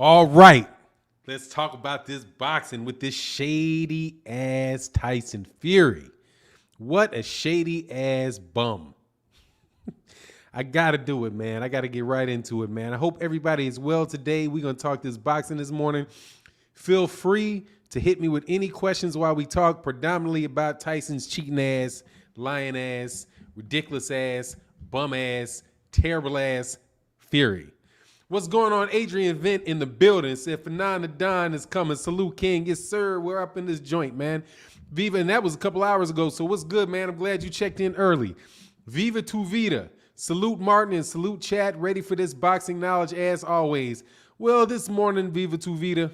All right. Let's talk about this boxing with this shady ass Tyson Fury. What a shady ass bum. I got to do it, man. I got to get right into it, man. I hope everybody is well today. We're going to talk this boxing this morning. Feel free to hit me with any questions while we talk predominantly about Tyson's cheating ass, lying ass, ridiculous ass, bum ass, terrible ass Fury. What's going on? Adrian Vent in the building said Fannon the Don is coming. Salute King. Yes, sir. We're up in this joint, man. Viva, and that was a couple hours ago. So what's good, man? I'm glad you checked in early. Viva tu vida. Salute Martin and salute chat. Ready for this boxing knowledge as always. Well, this morning, Viva tu vida.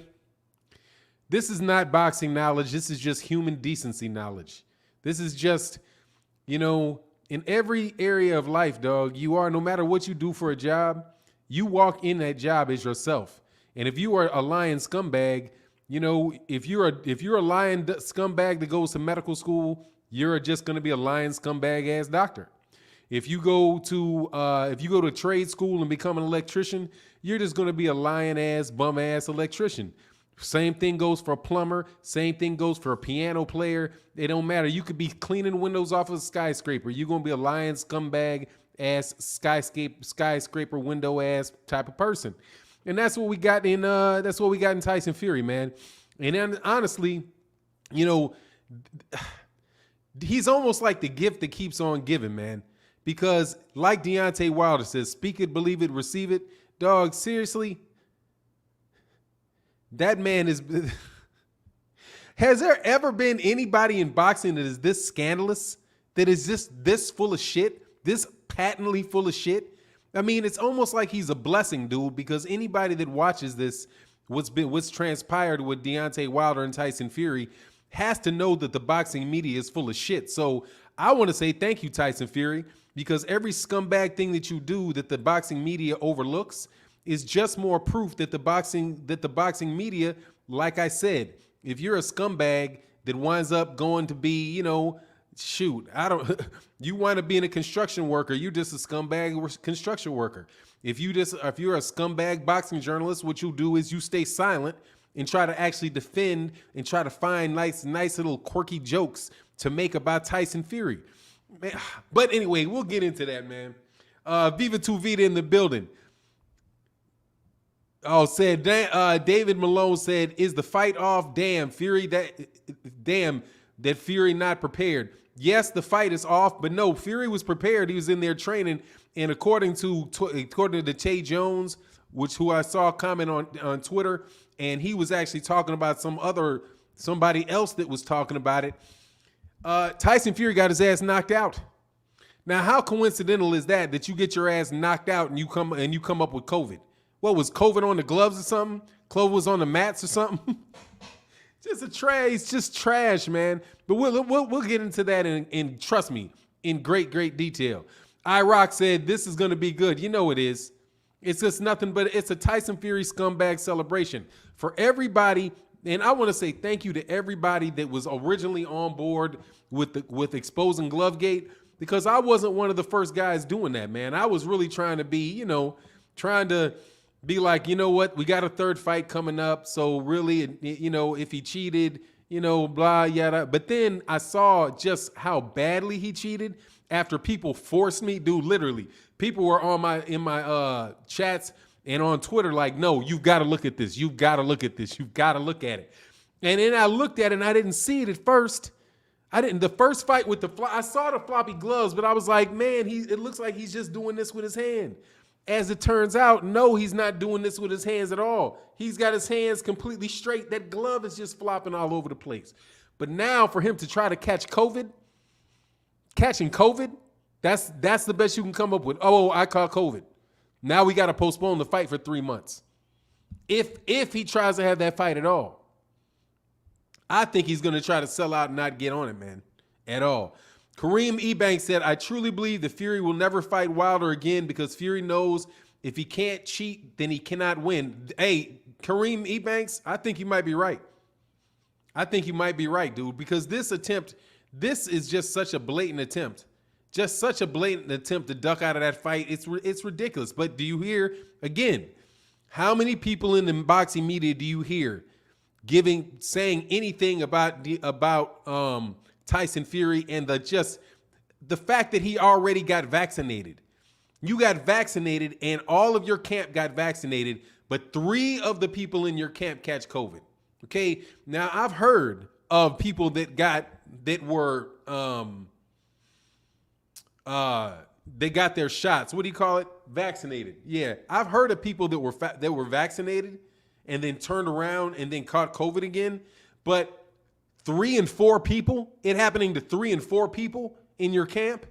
This is not boxing knowledge. This is just human decency knowledge. This is just, in every area of life, dog, you are, no matter what you do for a job, you walk in that job as yourself. And if you are a lying scumbag, if you're a lying scumbag that goes to medical school, you're just going to be a lying scumbag ass doctor. If you go to trade school and become an electrician, you're just going to be a lying ass bum ass electrician. Same thing goes for a plumber. Same thing goes for a piano player. It don't matter. You could be cleaning windows off of a skyscraper. You're going to be a lying scumbag ass skyscraper window ass type of person. And that's what we got in Tyson Fury, man. And then, honestly, he's almost like the gift that keeps on giving, man. Because like Deontay Wilder says, speak it, believe it, receive it. Dog, seriously, that man is... Has there ever been anybody in boxing that is this scandalous, that is just this full of shit, this patently full of shit? I mean, it's almost like he's a blessing, dude, because anybody that watches this, what's transpired with Deontay Wilder and Tyson Fury, has to know that the boxing media is full of shit. So I want to say thank you, Tyson Fury, because every scumbag thing that you do that the boxing media overlooks is just more proof that the boxing media, like I said, if you're a scumbag that winds up going to be, you wind up being a construction worker, you're just a scumbag construction worker. If you're a scumbag boxing journalist, what you do is you stay silent and try to actually defend and try to find nice little quirky jokes to make about Tyson Fury. Man, but anyway, we'll get into that, man. Viva tu vida in the building. Oh, David Malone said, is the fight off? Damn, that Fury not prepared. Yes, the fight is off, but no, Fury was prepared. He was in there training, and according to Tay Jones, who I saw comment on Twitter, and he was actually talking about somebody else that was talking about it. Tyson Fury got his ass knocked out. Now, how coincidental is that you get your ass knocked out and you come up with COVID? What was COVID on the gloves or something? COVID was on the mats or something? It's just trash, man. But we'll get into that in trust me, in great detail. iRock said this is going to be good. You know it is. It's just nothing but it's a Tyson Fury scumbag celebration for everybody. And I want to say thank you to everybody that was originally on board with exposing Glovegate, because I wasn't one of the first guys doing that, man. I was really trying to be, be like, you know what, we got a third fight coming up. So really, if he cheated, blah, yada. But then I saw just how badly he cheated after people forced me. Dude, literally, people were in my chats and on Twitter like, no, you've got to look at this. You've got to look at this. You've got to look at it. And then I looked at it and I didn't see it at first. The first fight with I saw the floppy gloves, but I was like, man, it looks like he's just doing this with his hand. As it turns out, no, he's not doing this with his hands at all. He's got his hands completely straight. That glove is just flopping all over the place. But now for him to try to catching COVID, that's the best you can come up with. Oh, I caught COVID. Now we got to postpone the fight for 3 months. If he tries to have that fight at all, I think he's going to try to sell out and not get on it, man, at all. Kareem Ebanks said, I truly believe that Fury will never fight Wilder again because Fury knows if he can't cheat, then he cannot win. Hey, Kareem Ebanks, I think you might be right. I think you might be right, dude, because this is just such a blatant attempt. Just such a blatant attempt to duck out of that fight. It's ridiculous. But do you hear, again, How many people in the boxing media do you hear saying anything about Tyson Fury and the fact that he already got vaccinated? You got vaccinated and all of your camp got vaccinated, but 3 of the people in your camp catch COVID. Okay. Now I've heard of people that they got their shots. What do you call it? Vaccinated. Yeah. I've heard of people that were vaccinated and then turned around and then caught COVID again. But 3 and 4 people, it happening to 3 and 4 people in your camp.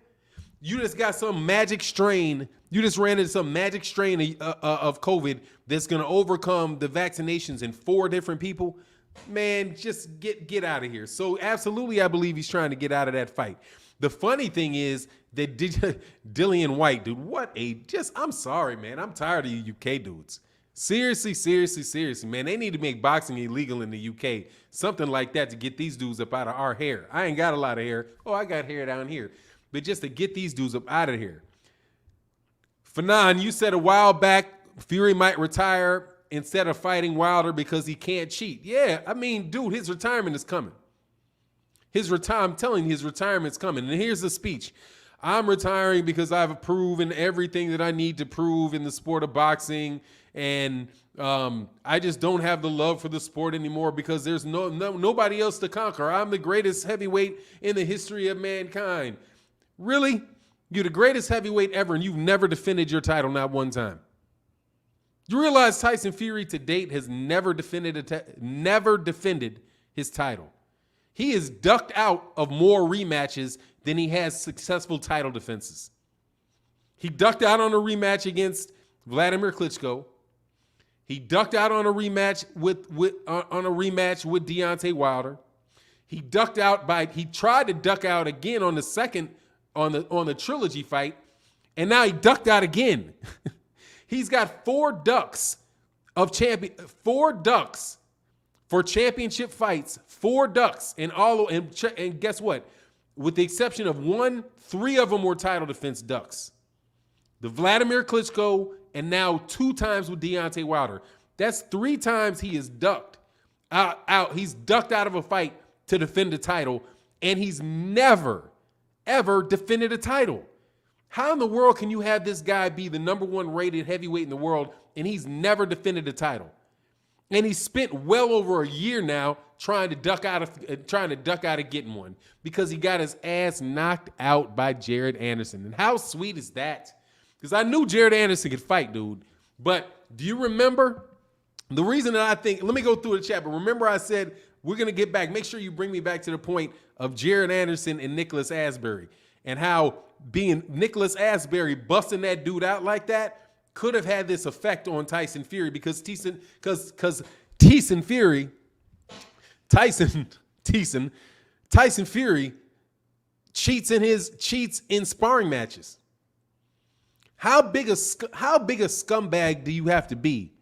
You just got some magic strain. You just ran into some magic strain of COVID that's going to overcome the vaccinations in 4 different people. Man, just get out of here. So absolutely, I believe he's trying to get out of that fight. The funny thing is that Dillian White, dude, I'm sorry, man. I'm tired of you UK dudes. Seriously, man. They need to make boxing illegal in the UK. Something like that to get these dudes up out of our hair. I ain't got a lot of hair. Oh, I got hair down here. But just to get these dudes up out of here. Fannon, you said a while back Fury might retire instead of fighting Wilder because he can't cheat. Yeah, I mean, dude, his retirement is coming. I'm telling you, his retirement's coming. And here's the speech. I'm retiring because I've proven everything that I need to prove in the sport of boxing. And I just don't have the love for the sport anymore because there's nobody else to conquer. I'm the greatest heavyweight in the history of mankind. Really? You're the greatest heavyweight ever, and you've never defended your title, not one time. You realize Tyson Fury to date has never defended his title. He is ducked out of more rematches than he has successful title defenses. He ducked out on a rematch against Vladimir Klitschko. He ducked out on a rematch with Deontay Wilder. He tried to duck out again on the second on the trilogy fight, and now he ducked out again. He's got 4 ducks for championship fights, 4 ducks, and guess what? With the exception of 1, 3 of them were title defense ducks. The Vladimir Klitschko, and now 2 times with Deontay Wilder. That's 3 times he is ducked out. He's ducked out of a fight to defend the title, and he's never, ever defended a title. How in the world can you have this guy be the #1 rated heavyweight in the world and he's never defended a title? And he spent well over a year now trying to duck out of getting one because he got his ass knocked out by Jared Anderson. And how sweet is that? Because I knew Jared Anderson could fight, dude. But do you remember the reason that I think? Let me go through the chat. But remember, I said we're gonna get back. Make sure you bring me back to the point of Jared Anderson and Nicholas Asbury, and how being Nicholas Asbury busting that dude out like that could have had this effect on Tyson Fury because Tyson Fury cheats in sparring matches. How big a scumbag do you have to be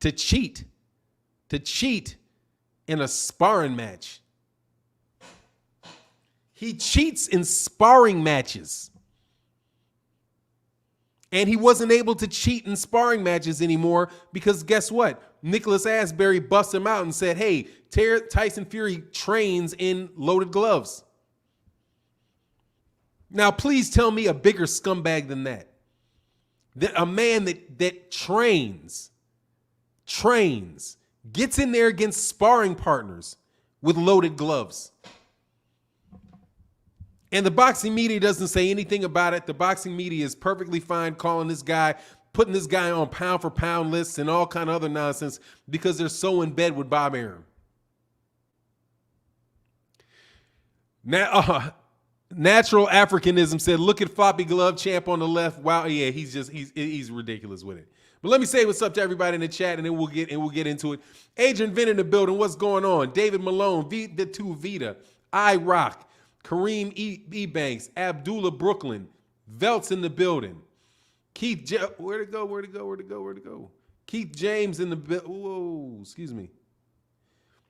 to cheat in a sparring match? He cheats in sparring matches. And he wasn't able to cheat in sparring matches anymore because guess what? Nicholas Asbury bust him out and said, hey, Tyson Fury trains in loaded gloves. Now, please tell me a bigger scumbag than that. A man that trains, gets in there against sparring partners with loaded gloves. And the boxing media doesn't say anything about it. The boxing media is perfectly fine calling this guy, putting this guy on pound for pound lists and all kind of other nonsense because they're so in bed with Bob Arum. Now, Natural Africanism said, look at Floppy Glove Champ on the left. Wow, yeah, he's ridiculous with it. But let me say what's up to everybody in the chat, and then we'll get into it. Adrian Vin in the building. What's going on? David Malone, V2 Vita, iRock, Kareem Ebanks, Abdullah Brooklyn, Velt's in the building. Where'd it go? Keith James in the building. Whoa, excuse me.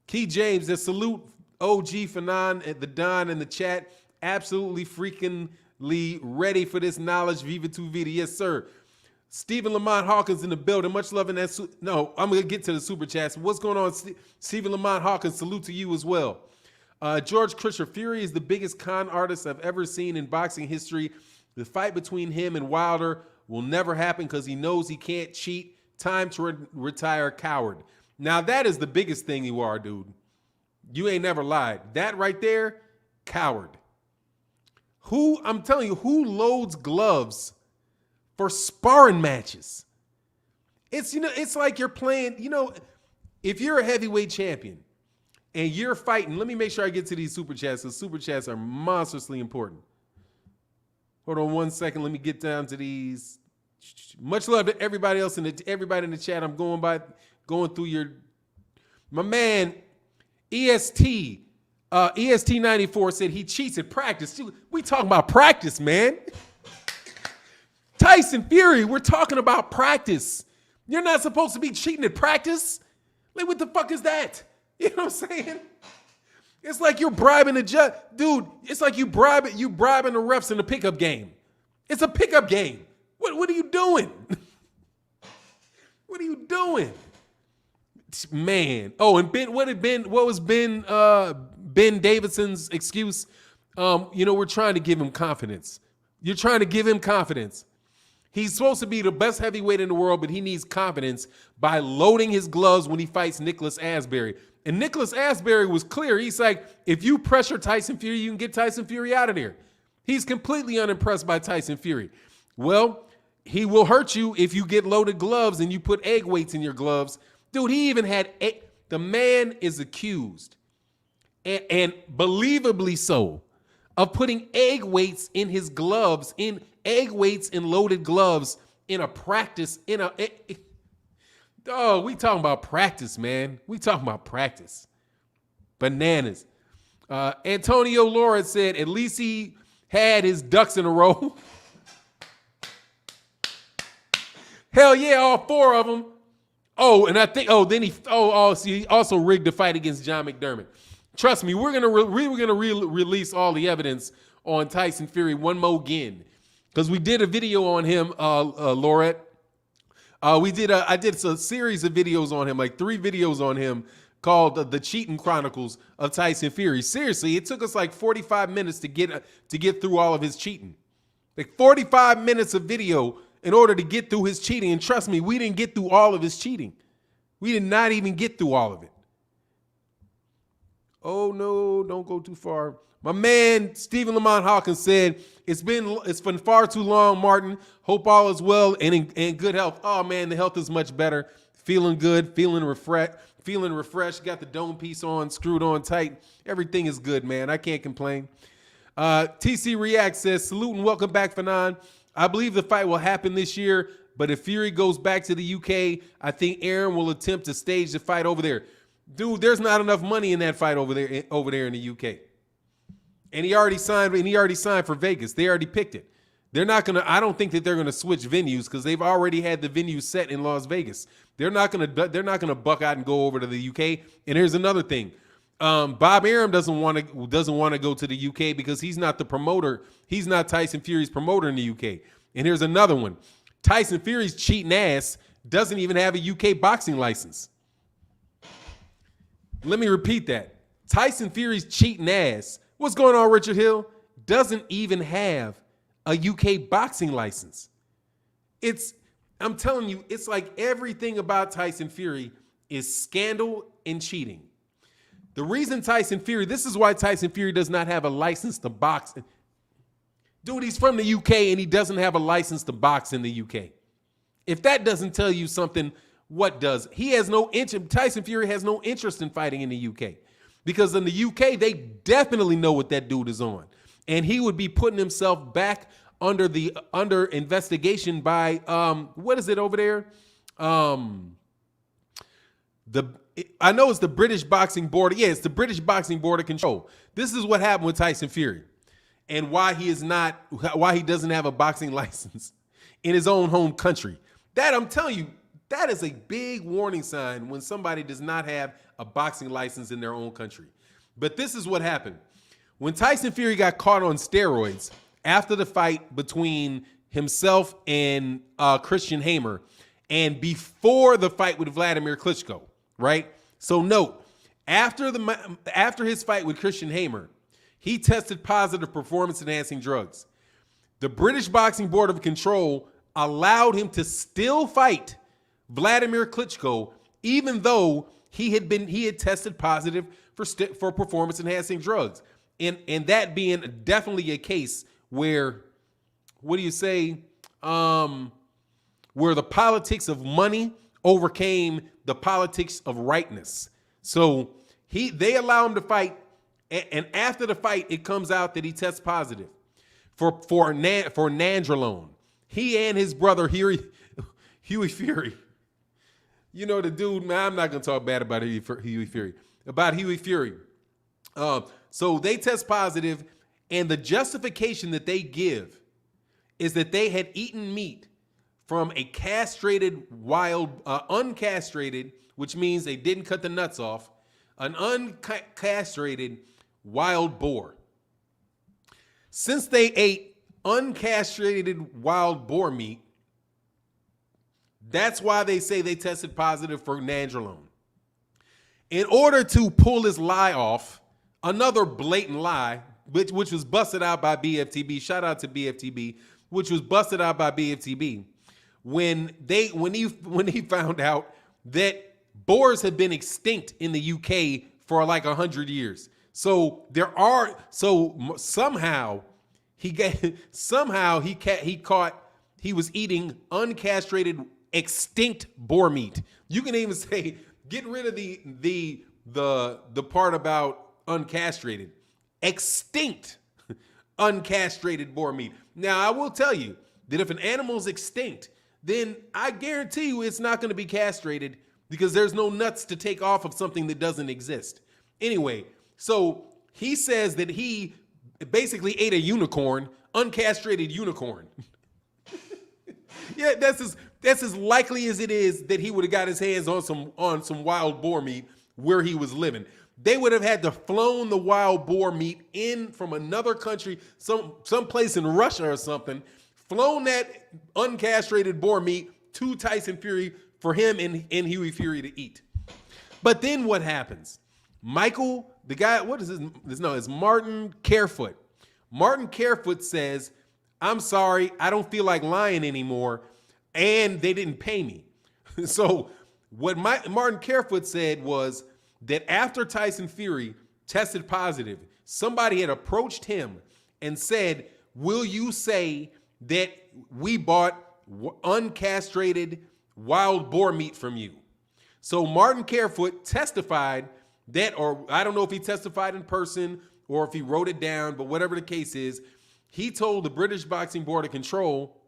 Keith James, the salute OG Fannon at the Don in the chat. Absolutely freakingly ready for this knowledge. Viva tu vida. Yes, sir. Stephen Lamont Hawkins in the building. Much love in that. No, I'm going to get to the super chats. What's going on, Stephen Lamont Hawkins? Salute to you as well. George Krischer, Fury is the biggest con artist I've ever seen in boxing history. The fight between him and Wilder will never happen because he knows he can't cheat. Time to retire, coward. Now, that is the biggest thing you are, dude. You ain't never lied. That right there, coward. I'm telling you, who loads gloves for sparring matches? It's like you're playing, if you're a heavyweight champion and you're fighting, let me make sure I get to these super chats because super chats are monstrously important. Hold on 1 second. Let me get down to these. Much love to everybody else everybody in the chat. I'm going through my man EST 94 said he cheats at practice. We talking about practice, man. Tyson Fury, we're talking about practice. You're not supposed to be cheating at practice. Like, what the fuck is that? You know what I'm saying? It's like you're bribing the judge. Dude, it's like you bribing the refs in a pickup game. It's a pickup game. What are you doing? What are you doing? Man. Oh, and what was Ben Davidson's excuse? We're trying to give him confidence. You're trying to give him confidence. He's supposed to be the best heavyweight in the world, but he needs confidence by loading his gloves when he fights Nicholas Asbury. And Nicholas Asbury was clear. He's like, if you pressure Tyson Fury, you can get Tyson Fury out of there. He's completely unimpressed by Tyson Fury. Well, he will hurt you if you get loaded gloves and you put egg weights in your gloves. Dude, he even had the man is accused, and believably so, of putting egg weights in his gloves, egg weights and loaded gloves in a practice, we talking about practice, man. We talking about practice. Bananas. Antonio Lawrence said, at least he had his ducks in a row. Hell yeah, all four of them. Oh, and I think, he also rigged the fight against John McDermott. Trust me, we're gonna release all the evidence on Tyson Fury one more again, because we did a video on him, Laurette. I did a series of videos on him, like 3 videos on him, called the Cheating Chronicles of Tyson Fury. Seriously, it took us like 45 minutes to get through all of his cheating, like 45 minutes of video in order to get through his cheating. And trust me, we didn't get through all of his cheating. We did not even get through all of it. Oh no, don't go too far. My man, Stephen Lamont Hawkins said, it's been far too long, Martin. Hope all is well and in good health. Oh man, the health is much better. Feeling good, feeling refreshed. Got the dome piece on, screwed on tight. Everything is good, man. I can't complain. TC React says, salute and welcome back, Fannon. I believe the fight will happen this year, but if Fury goes back to the UK, I think Aaron will attempt to stage the fight over there. Dude, there's not enough money in that fight over there in the UK. And he already signed for Vegas. They already picked it. I don't think that they're gonna switch venues because they've already had the venue set in Las Vegas. They're not gonna buck out and go over to the UK. And here's another thing. Bob Arum doesn't want to go to the UK because he's not the promoter. He's not Tyson Fury's promoter in the UK. And here's another one. Tyson Fury's cheating ass doesn't even have a UK boxing license. Let me repeat that. Tyson Fury's cheating ass, what's going on, Richard Hill, doesn't even have a UK boxing license. I'm telling you, it's like everything about Tyson Fury is scandal and cheating. The reason this is why Tyson Fury does not have a license to box. Dude, he's from the UK and he doesn't have a license to box in the UK. If that doesn't tell you something, what does? Tyson Fury has no interest in fighting in the UK because in the UK, they definitely know what that dude is on. And he would be putting himself back under investigation by, what is it over there? I know it's the British Boxing Board. Yeah, it's the British Boxing Board of Control. This is what happened with Tyson Fury and why he doesn't have a boxing license in his own home country. That, I'm telling you, that is a big warning sign when somebody does not have a boxing license in their own country. But this is what happened. When Tyson Fury got caught on steroids after the fight between himself and Christian Hamer, and before the fight with Vladimir Klitschko, right? So note, after his fight with Christian Hamer, he tested positive performance-enhancing drugs. The British Boxing Board of Control allowed him to still fight Vladimir Klitschko, even though he had tested positive for performance-enhancing drugs, and that being definitely a case where, what do you say, where the politics of money overcame the politics of rightness. So they allow him to fight, and after the fight, it comes out that he tests positive for nandrolone. He and his brother Huey Fury. You know the dude, man, I'm not going to talk bad about Huey Fury. So they test positive, and the justification that they give is that they had eaten meat from a castrated uncastrated, which means they didn't cut the nuts off, an uncastrated wild boar. Since they ate uncastrated wild boar meat, that's why they say they tested positive for nandrolone. In order to pull this lie off, another blatant lie, which was busted out by BFTB, shout out to BFTB, which was busted out by BFTB, when he found out that boars have been extinct in the UK for like 100 years. So somehow he was eating uncastrated extinct boar meat. You can even say, get rid of the part about uncastrated. Extinct uncastrated boar meat. Now, I will tell you that if an animal's extinct, then I guarantee you it's not going to be castrated, because there's no nuts to take off of something that doesn't exist. Anyway, so he says that he basically ate a unicorn, uncastrated unicorn. Yeah, that's as likely as it is that he would have got his hands on some wild boar meat where he was living. They would have had to flown the wild boar meat in from another country, some place in Russia or something, flown that uncastrated boar meat to Tyson Fury for him and Huey Fury to eat. But then what happens? Michael, the guy, what is his name? It's Martin Carefoot. Martin Carefoot says, I'm sorry, I don't feel like lying anymore, and they didn't pay me. So what Martin Carefoot said was that after Tyson Fury tested positive, somebody had approached him and said, will you say that we bought uncastrated wild boar meat from you? So Martin Carefoot testified that, or I don't know if he testified in person or if he wrote it down, but whatever the case is, he told the British Boxing Board of Control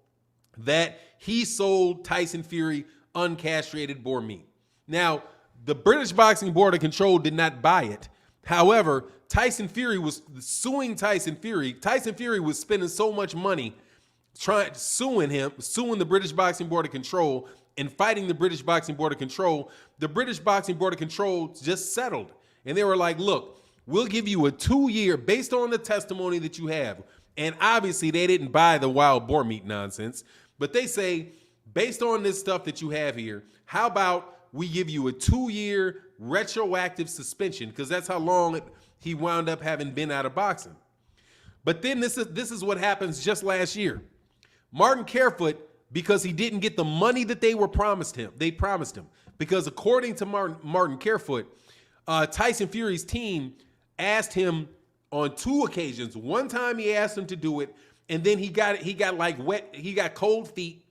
that he sold Tyson Fury uncastrated boar meat. Now, the British Boxing Board of Control did not buy it. However, Tyson Fury was suing Tyson Fury. Tyson Fury was spending so much money suing the British Boxing Board of Control and fighting the British Boxing Board of Control. The British Boxing Board of Control just settled. And they were like, look, we'll give you a 2-year based on the testimony that you have. And obviously they didn't buy the wild boar meat nonsense, but they say, based on this stuff that you have here, how about we give you a 2-year retroactive suspension, because that's how long he wound up having been out of boxing. But then this is what happens just last year. Martin Carefoot, because he didn't get the money that they promised him, because according to Martin Carefoot, Tyson Fury's team asked him on 2 occasions. One time he asked him to do it, and then he got cold feet.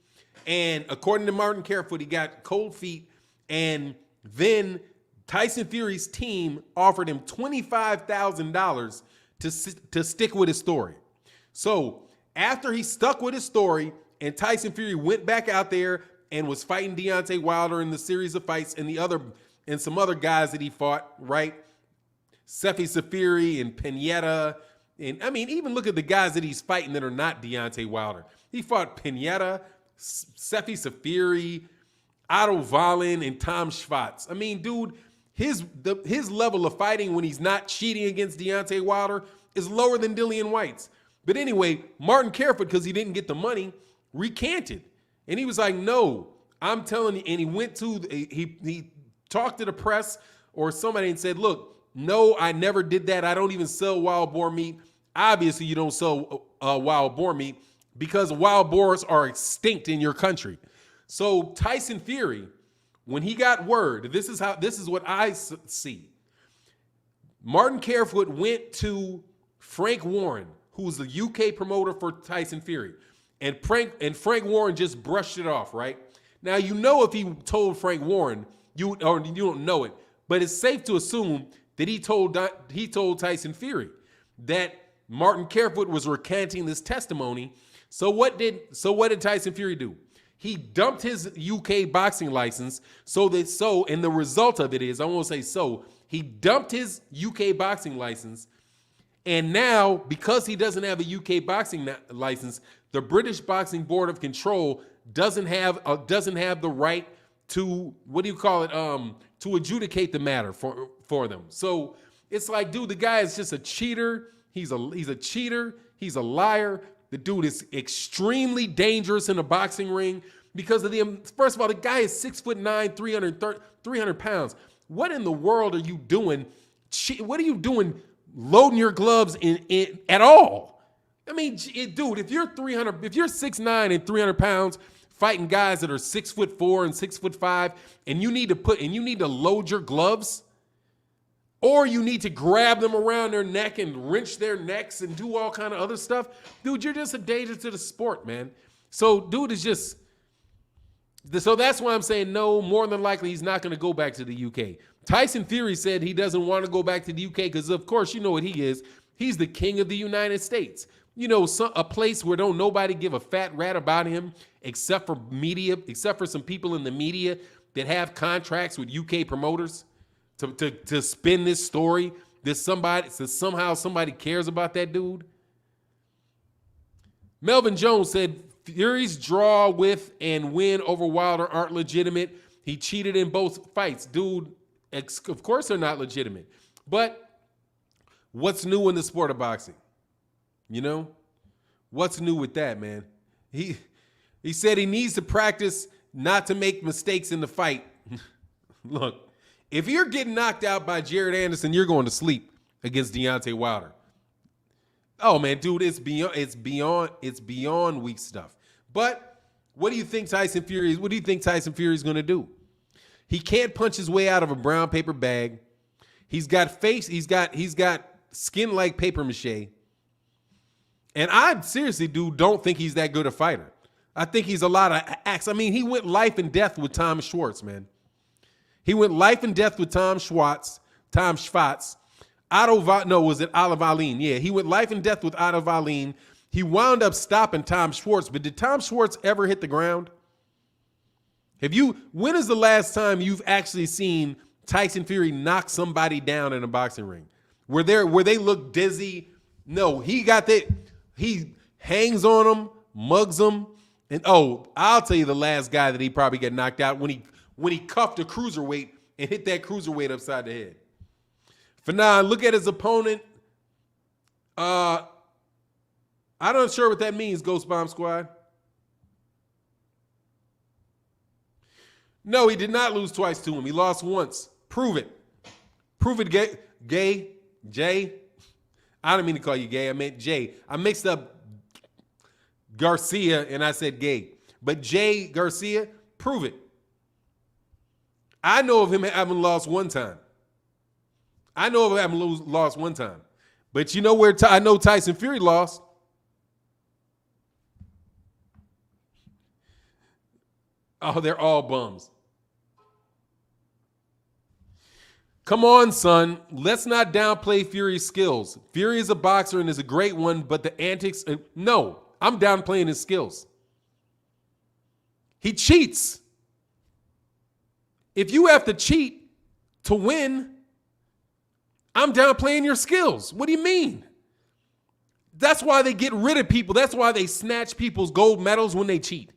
And according to Martin Carefoot, he got cold feet. And then Tyson Fury's team offered him $25,000 to stick with his story. So after he stuck with his story, and Tyson Fury went back out there and was fighting Deontay Wilder in the series of fights and some other guys that he fought, right? Sefi Safiri and Pineda. And I mean, even look at the guys that he's fighting that are not Deontay Wilder. He fought Pineda, Sefi Safiri, Otto Wallin, and Tom Schwartz. I mean, dude, his level of fighting when he's not cheating against Deontay Wilder is lower than Dillian White's. But anyway, Martin Carefoot, because he didn't get the money, recanted. And he was like, no, I'm telling you. And he went to, he talked to the press or somebody and said, look, no, I never did that. I don't even sell wild boar meat. Obviously, you don't sell wild boar meat because wild boars are extinct in your country. So Tyson Fury, when he got word, this is what I see. Martin Carefoot went to Frank Warren, who's the UK promoter for Tyson Fury, and Frank Warren just brushed it off, right? Now, you know, if he told Frank Warren, you don't know it, but it's safe to assume that he told Tyson Fury that Martin Carefoot was recanting this testimony. So what did Tyson Fury do? He dumped his UK boxing license and the result of it is, I won't say so, he dumped his UK boxing license, and now, because he doesn't have a UK boxing license, the British Boxing Board of Control doesn't have the right to, to adjudicate the matter for them. So it's like, dude, the guy is just a cheater. He's a cheater. He's a liar. The dude is extremely dangerous in a boxing ring because of first of all, the guy is 6'9", 300 pounds. What in the world are you doing? What are you doing loading your gloves in at all? I mean, dude, if you're 6'9" and 300 pounds fighting guys that are 6'4" and 6'5", and you need to load your gloves, or you need to grab them around their neck and wrench their necks and do all kind of other stuff, dude, you're just a danger to the sport, man. So, dude is just. So that's why I'm saying no, more than likely he's not going to go back to the UK. Tyson Fury said he doesn't want to go back to the UK because, of course, you know what he is. He's the king of the United States. You know, a place where don't nobody give a fat rat about him except for media, except for some people in the media that have contracts with UK promoters to spin this story that somehow somebody cares about that dude. Melvin Jones said, Fury's draw with and win over Wilder aren't legitimate. He cheated in both fights. Dude, of course they're not legitimate. But what's new in the sport of boxing? You know? What's new with that, man? He said he needs to practice not to make mistakes in the fight. Look, if you're getting knocked out by Jared Anderson, you're going to sleep against Deontay Wilder. Oh man, dude, it's beyond weak stuff. But what do you think Tyson Fury is going to do? He can't punch his way out of a brown paper bag. He's got skin like paper mache. And I seriously, dude, don't think he's that good a fighter. I think he's a lot of acts. I mean, he went life and death with Tom Schwartz, man. He went life and death with Tom Schwartz. Was it Olive Aline? Yeah, he went life and death with Olive Aline. He wound up stopping Tom Schwartz, but did Tom Schwartz ever hit the ground? When is the last time you've actually seen Tyson Fury knock somebody down in a boxing ring? Where they look dizzy? No, he hangs on them, mugs them, and I'll tell you the last guy that he probably got knocked out when he cuffed a cruiserweight and hit that cruiserweight upside the head. Fannon, look at his opponent. I'm not sure what that means, Ghost Bomb Squad. No, he did not lose twice to him. He lost once. Prove it. Prove it, gay. Jay. I don't mean to call you gay. I meant Jay. I mixed up Garcia and I said gay. But Jay Garcia, prove it. I know of him having lost one time. But you know where I know Tyson Fury lost? Oh, they're all bums. Come on, son. Let's not downplay Fury's skills. Fury is a boxer and is a great one, but the antics... No, I'm downplaying his skills. He cheats. If you have to cheat to win, I'm downplaying your skills. What do you mean? That's why they get rid of people. That's why they snatch people's gold medals when they cheat.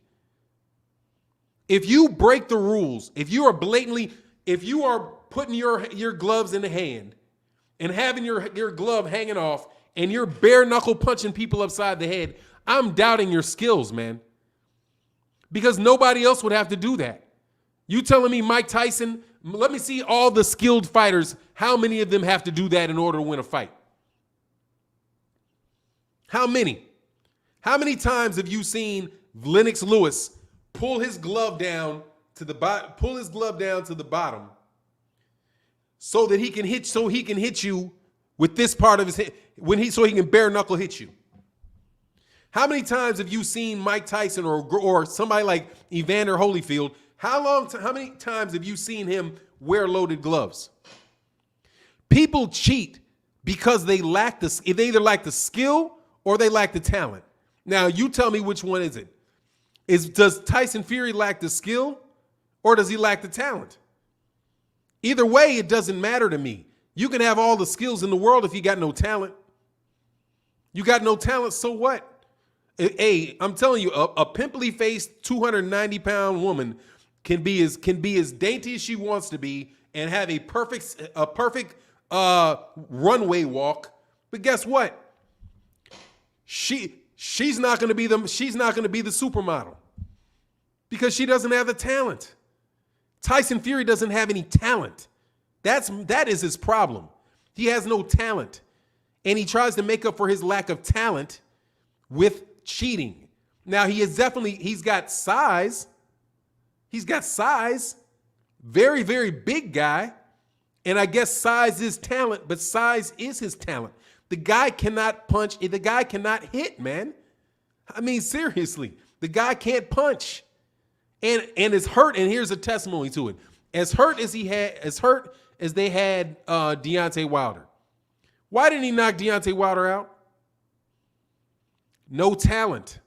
If you break the rules, if you are putting your gloves in the hand and having your glove hanging off and you're bare knuckle punching people upside the head, I'm doubting your skills, man. because nobody else would have to do that. You telling me Mike Tyson, let me see all the skilled fighters, how many of them have to do that in order to win a fight? How many? How many times have you seen Lennox Lewis pull his glove down to the bottom so that he can hit you with this part of his head so he can bare knuckle hit you? How many times have you seen Mike Tyson or somebody like Evander Holyfield? How many times have you seen him wear loaded gloves? People cheat because they either lack the skill or they lack the talent. Now, you tell me which one is it. Does Tyson Fury lack the skill or does he lack the talent? Either way, it doesn't matter to me. You can have all the skills in the world if you got no talent. You got no talent, so what? Hey, I'm telling you, a pimply-faced 290-pound woman can be as dainty as she wants to be and have a perfect runway walk. But guess what? She's not going to be the supermodel because she doesn't have the talent. Tyson Fury doesn't have any talent. That is his problem. He has no talent, and he tries to make up for his lack of talent with cheating. Now he's got size. He's got size. Very, very big guy. And I guess size is talent, but size is his talent. The guy cannot punch. The guy cannot hit, man. I mean, seriously, the guy can't punch. And it's hurt. And here's a testimony to it. As hurt as they had Deontay Wilder. Why didn't he knock Deontay Wilder out? No talent.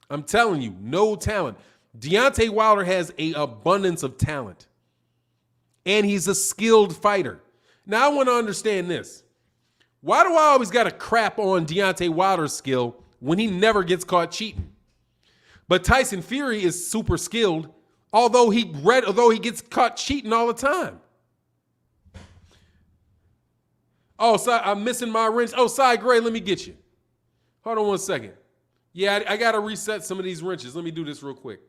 I'm telling you, no talent. Deontay Wilder has an abundance of talent. And he's a skilled fighter. Now, I want to understand this. Why do I always got to crap on Deontay Wilder's skill when he never gets caught cheating? But Tyson Fury is super skilled, although he gets caught cheating all the time. Oh, so I'm missing my wrench. Oh, Cy Gray, let me get you. Hold on one second. Yeah, I got to reset some of these wrenches. Let me do this real quick.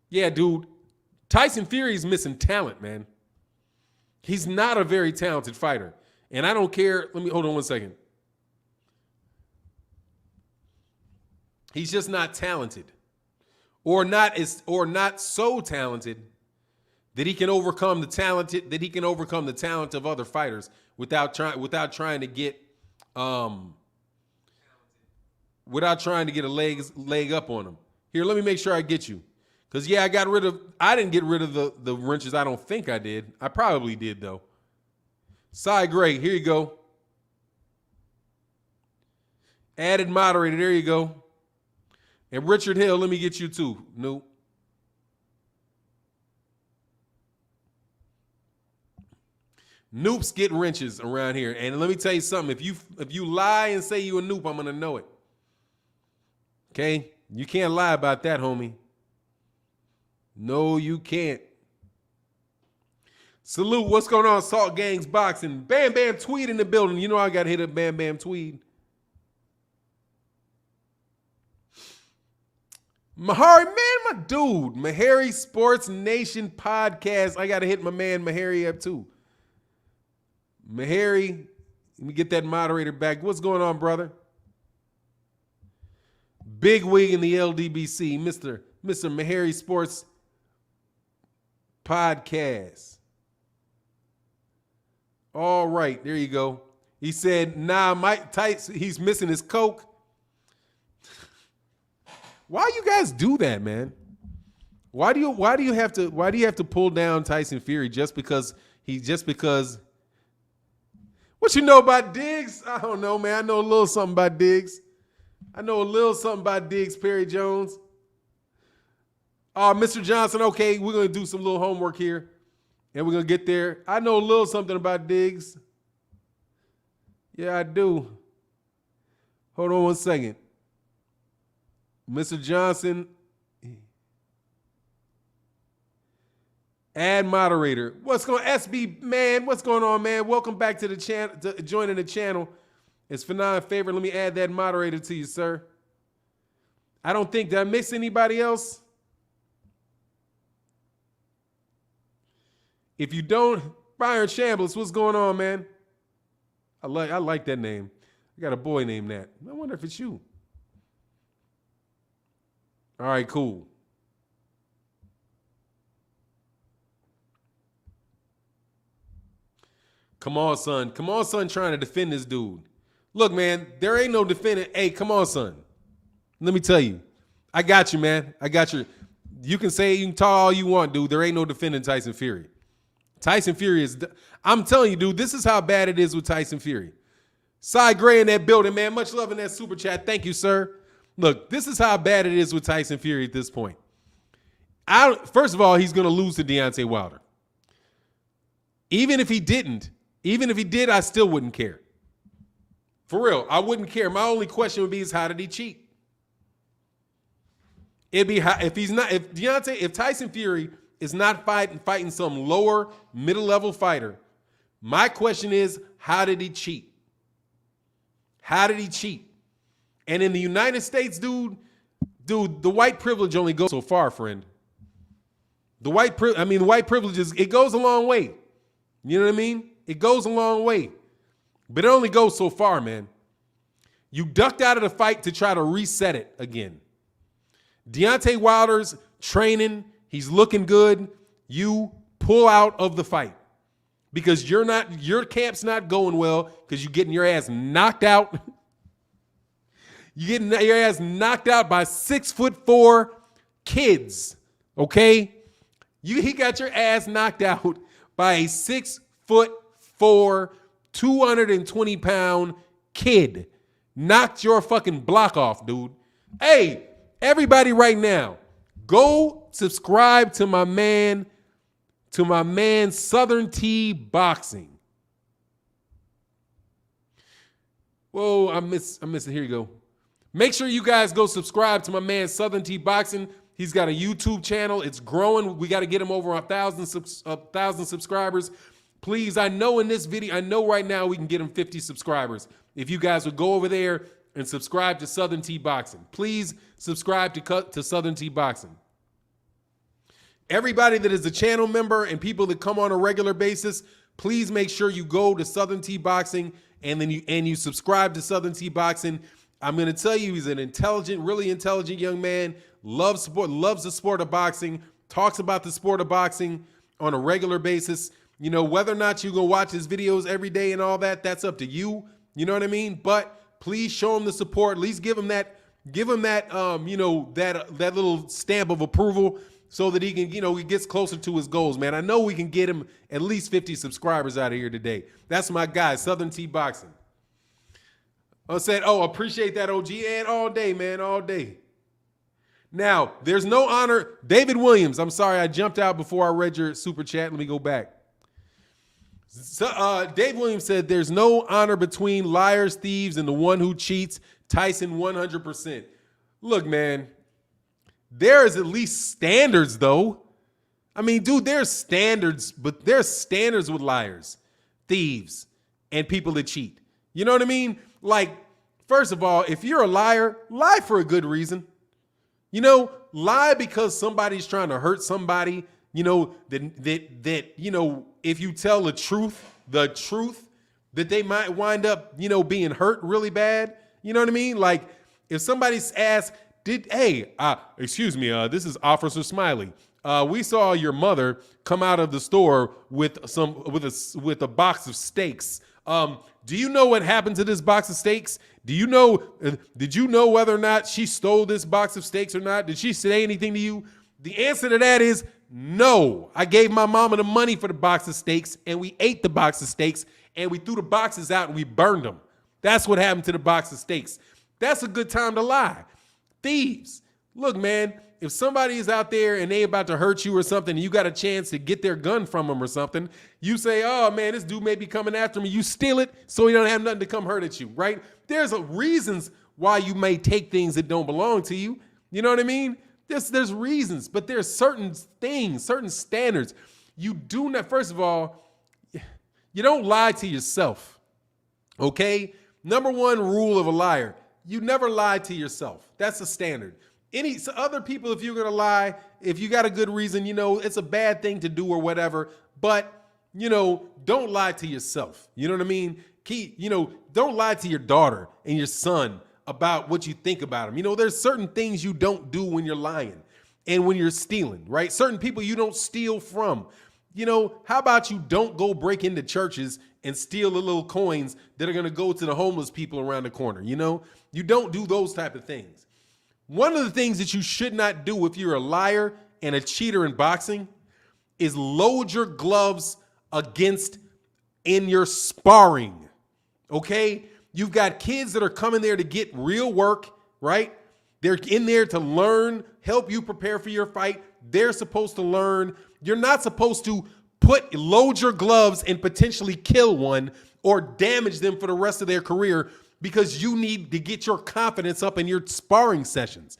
Yeah, dude. Tyson Fury's missing talent, man. He's not a very talented fighter. And I don't care. Let me hold on one second. He's just not talented. Or not so talented that he can overcome the talent of other fighters without trying to get a leg up on him. Here, let me make sure I get you. Because, yeah, I didn't get rid of the wrenches. I don't think I did. I probably did, though. Cy Gray, here you go. Added moderator, there you go. And Richard Hill, let me get you too. Nope. Noops get wrenches around here. And let me tell you something. If you lie and say you a noop, I'm going to know it. Okay? You can't lie about that, homie. No, you can't. Salute. What's going on? Salt Gangs Boxing. Bam Bam Tweed in the building. You know I got to hit up Bam Bam Tweed. Mahari, man, my dude. Mahari Sports Nation Podcast. I got to hit my man Mahari up too. Mahari, let me get that moderator back. What's going on, brother? Big wig in the LDBC, Mr. Mahari Sports Podcast. All right, there you go. He said, nah, Mike Tyson, he's missing his Coke. Why you guys do that, man? Why do you have to pull down Tyson Fury just because what you know about Diggs? I don't know, man. I know a little something about Diggs. Perry Jones. Mr. Johnson, okay, we're going to do some little homework here, and we're going to get there. I know a little something about Diggs. Yeah, I do. Hold on one second. Mr. Johnson, add moderator. What's going on, SB, man? What's going on, man? Welcome back to the channel, joining the channel. It's Fannon favorite. Let me add that moderator to you, sir. I don't think, did I miss anybody else? If you don't, Byron Chambliss, what's going on, man? I like that name. I got a boy named that. I wonder if it's you. All right, cool. Come on, son. Come on, son, trying to defend this dude. Look, man, there ain't no defending. Hey, come on, son. Let me tell you. I got you, man. I got you. You can say, you can talk all you want, dude. There ain't no defending Tyson Fury. Tyson Fury is, I'm telling you, dude, this is how bad it is with Tyson Fury. Cy Gray in that building, man. Much love in that super chat. Thank you, sir. Look, this is how bad it is with Tyson Fury at this point. First of all, he's going to lose to Deontay Wilder. Even if he did, I still wouldn't care. For real, I wouldn't care. My only question would be is how did he cheat? It'd be if Tyson Fury is not fighting some lower middle-level fighter, my question is, how did he cheat? How did he cheat? And in the United States, dude, the white privilege only goes so far, friend. The white privilege it goes a long way. You know what I mean? It goes a long way. But it only goes so far, man. You ducked out of the fight to try to reset it again. Deontay Wilder's training, he's looking good. You pull out of the fight because your camp's not going well because you're getting your ass knocked out. You're getting your ass knocked out by 6'4" kids. Okay? He got your ass knocked out by a 6'4", 220-pound kid. Knocked your fucking block off, dude. Hey, everybody right now, go subscribe to my man Southern T Boxing. Whoa, I miss it. Here you go. Make sure you guys go subscribe to my man Southern T Boxing. He's got a YouTube channel. It's growing. We got to get him over 1,000 subscribers. Please, I know in this video, I know right now we can get him 50 subscribers. If you guys would go over there and subscribe to Southern T Boxing. Please subscribe to Southern T Boxing. Everybody that is a channel member and people that come on a regular basis, please make sure you go to Southern T Boxing and then you subscribe to Southern T Boxing. I'm going to tell you, he's an intelligent, really intelligent young man, loves the sport of boxing, talks about the sport of boxing on a regular basis. You know, whether or not you go watch his videos every day and all that, that's up to you. You know what I mean? But please show him the support. At least give him that, that little stamp of approval so that he can, he gets closer to his goals, man. I know we can get him at least 50 subscribers out of here today. That's my guy, Southern T Boxing. I said, appreciate that, OG, and all day, man, all day. Now, there's no honor. David Williams, I'm sorry, I jumped out before I read your super chat. Let me go back. So, Dave Williams said, there's no honor between liars, thieves, and the one who cheats. Tyson 100%. Look, man, there is at least standards, though. I mean, dude, there's standards, but there's standards with liars, thieves, and people that cheat. You know what I mean? Like, first of all, if you're a liar, lie for a good reason. Lie because somebody's trying to hurt somebody. If you tell the truth, that they might wind up, being hurt really bad. You know what I mean? Like, if somebody's asked, excuse me, this is Officer Smiley. We saw your mother come out of the store with a box of steaks. Do you know what happened to this box of steaks? Did you know whether or not she stole this box of steaks or not? Did she say anything to you? The answer to that is no. I gave my mama the money for the box of steaks, and we ate the box of steaks, and we threw the boxes out, and we burned them. That's what happened to the box of steaks. That's a good time to lie. Thieves. Look, man, if somebody is out there and they about to hurt you or something, and you got a chance to get their gun from them or something, you say, oh, man, this dude may be coming after me. You steal it so he don't have nothing to come hurt at you, right? There's reasons why you may take things that don't belong to you. You know what I mean? There's reasons, but there's certain things, certain standards. You do not, first of all, you don't lie to yourself, okay? Number one rule of a liar, you never lie to yourself. That's the standard. other people, if you're going to lie, if you got a good reason, it's a bad thing to do or whatever, but, don't lie to yourself. You know what I mean? Don't lie to your daughter and your son about what you think about them. There's certain things you don't do when you're lying and when you're stealing, right? Certain people you don't steal from. How about you don't go break into churches and steal the little coins that are going to go to the homeless people around the corner? You don't do those type of things. One of the things that you should not do if you're a liar and a cheater in boxing is load your gloves in your sparring. Okay? You've got kids that are coming there to get real work, right? They're in there to learn, help you prepare for your fight. They're supposed to learn. You're not supposed to load your gloves and potentially kill one or damage them for the rest of their career because you need to get your confidence up in your sparring sessions.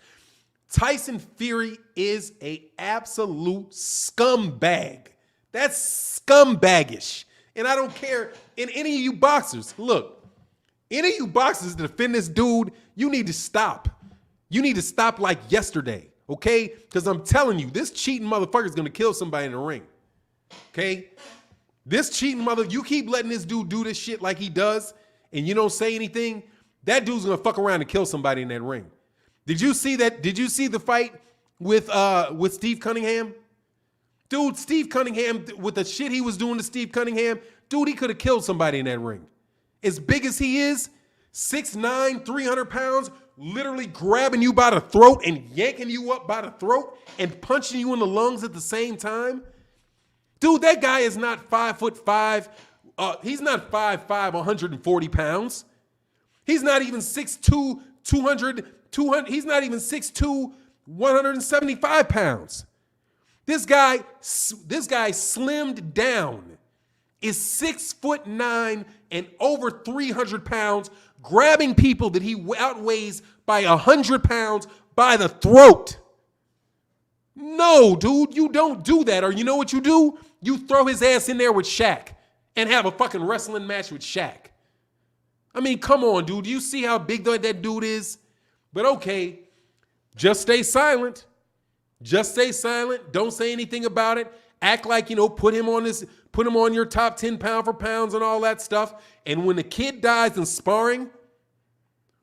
Tyson Fury is an absolute scumbag. That's scumbaggish. And I don't care. And any of you boxers, look, any of you boxers that defend this dude, you need to stop. You need to stop like yesterday, okay? Because I'm telling you, this cheating motherfucker is going to kill somebody in the ring, okay? This cheating you keep letting this dude do this shit like he does, and you don't say anything, that dude's going to fuck around and kill somebody in that ring. Did you see that? Did you see the fight with Steve Cunningham? Dude, Steve Cunningham, with the shit he was doing to Steve Cunningham, dude, he could have killed somebody in that ring. As big as he is, 6'9", 300 pounds, literally grabbing you by the throat and yanking you up by the throat and punching you in the lungs at the same time. Dude, that guy is not 5'5". He's not 5'5", 140 pounds. He's not even 6'2", 200. He's not even 6'2", 175 pounds. This guy slimmed down, is 6'9" and over 300 pounds, grabbing people that he outweighs by 100 pounds by the throat. No, dude, you don't do that. Or you know what you do? You throw his ass in there with Shaq and have a fucking wrestling match with Shaq. I mean, come on, dude. Do you see how big that dude is? But okay, just stay silent. Just stay silent. Don't say anything about it. Act like, put him on your top 10 pound for pounds and all that stuff. And when the kid dies in sparring,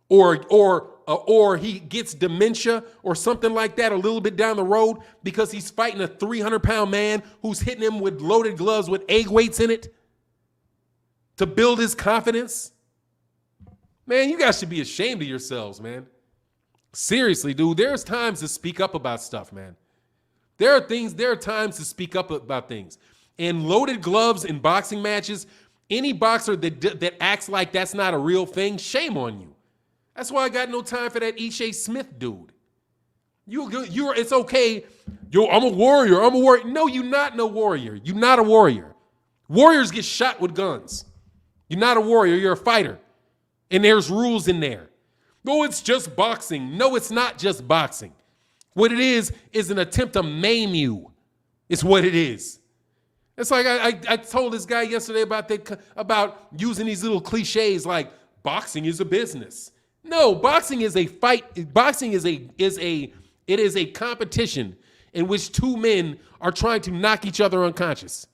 or he gets dementia or something like that a little bit down the road because he's fighting a 300-pound man who's hitting him with loaded gloves with egg weights in it to build his confidence. Man, you guys should be ashamed of yourselves, man. Seriously, dude, there's times to speak up about stuff, man. There are times to speak up about things. And loaded gloves in boxing matches, any boxer that acts like that's not a real thing, shame on you. That's why I got no time for that Ishe Smith dude. It's okay. Yo, I'm a warrior. No, you're not no warrior. You're not a warrior. Warriors get shot with guns. You're not a warrior. You're a fighter. And there's rules in there. No, it's just boxing. No, it's not just boxing. What it is an attempt to maim you. It's what it is. It's like I told this guy yesterday about using these little cliches like boxing is a business. No, boxing is a fight. Boxing is a competition in which two men are trying to knock each other unconscious.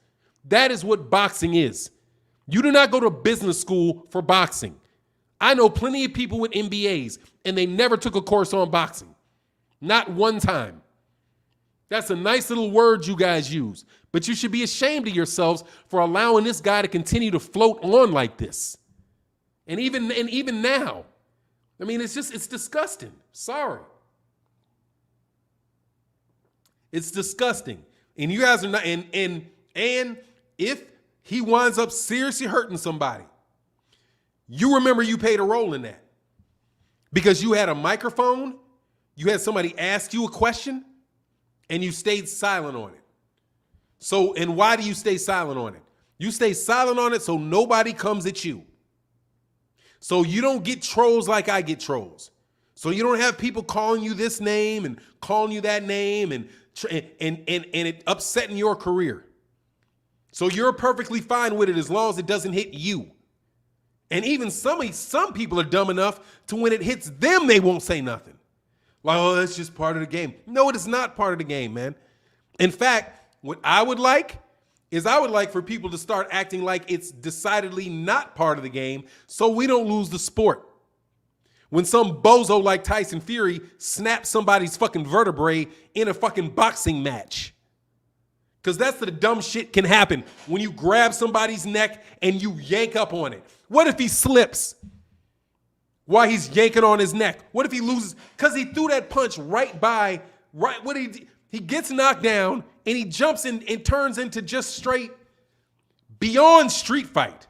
That is what boxing is. You do not go to business school for boxing. I know plenty of people with MBAs, and they never took a course on boxing. Not one time. That's a nice little word you guys use, but you should be ashamed of yourselves for allowing this guy to continue to float on like this. And even now, I mean, it's disgusting. Sorry. It's disgusting. And you guys are not, and if he winds up seriously hurting somebody, you remember you played a role in that. Because you had a microphone, you had somebody ask you a question, and you stayed silent on it. So, and why do you stay silent on it? You stay silent on it so nobody comes at you. So you don't get trolls like I get trolls. So you don't have people calling you this name and calling you that name and it upsetting your career. So you're perfectly fine with it as long as it doesn't hit you. And even some people are dumb enough to when it hits them, they won't say nothing. Like, oh, that's just part of the game. No, it is not part of the game, man. In fact, what I would like is I would like for people to start acting like it's decidedly not part of the game so we don't lose the sport. When some bozo like Tyson Fury snaps somebody's fucking vertebrae in a fucking boxing match. Because that's the dumb shit can happen when you grab somebody's neck and you yank up on it. What if he slips while he's yanking on his neck? What if he loses? Because he threw that punch right, what he gets knocked down and he jumps in and turns into just straight beyond street fight.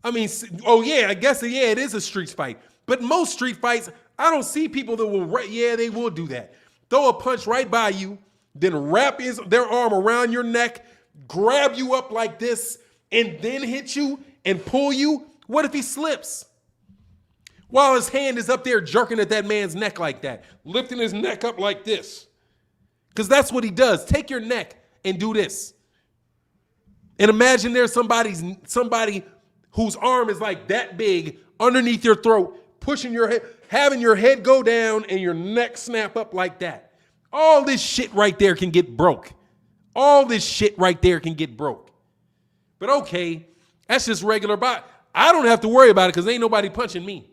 I mean, oh yeah, I guess, yeah, it is a street fight. But most street fights, I don't see people that will, yeah, they will do that. Throw a punch right by you, then wrap their arm around your neck, grab you up like this, and then hit you and pull you. What if he slips? While his hand is up there jerking at that man's neck like that, lifting his neck up like this. Because that's what he does. Take your neck and do this. And imagine there's somebody whose arm is like that big underneath your throat, pushing your head, having your head go down and your neck snap up like that. All this shit right there can get broke. All this shit right there can get broke. But okay, that's just regular boxing. I don't have to worry about it because ain't nobody punching me.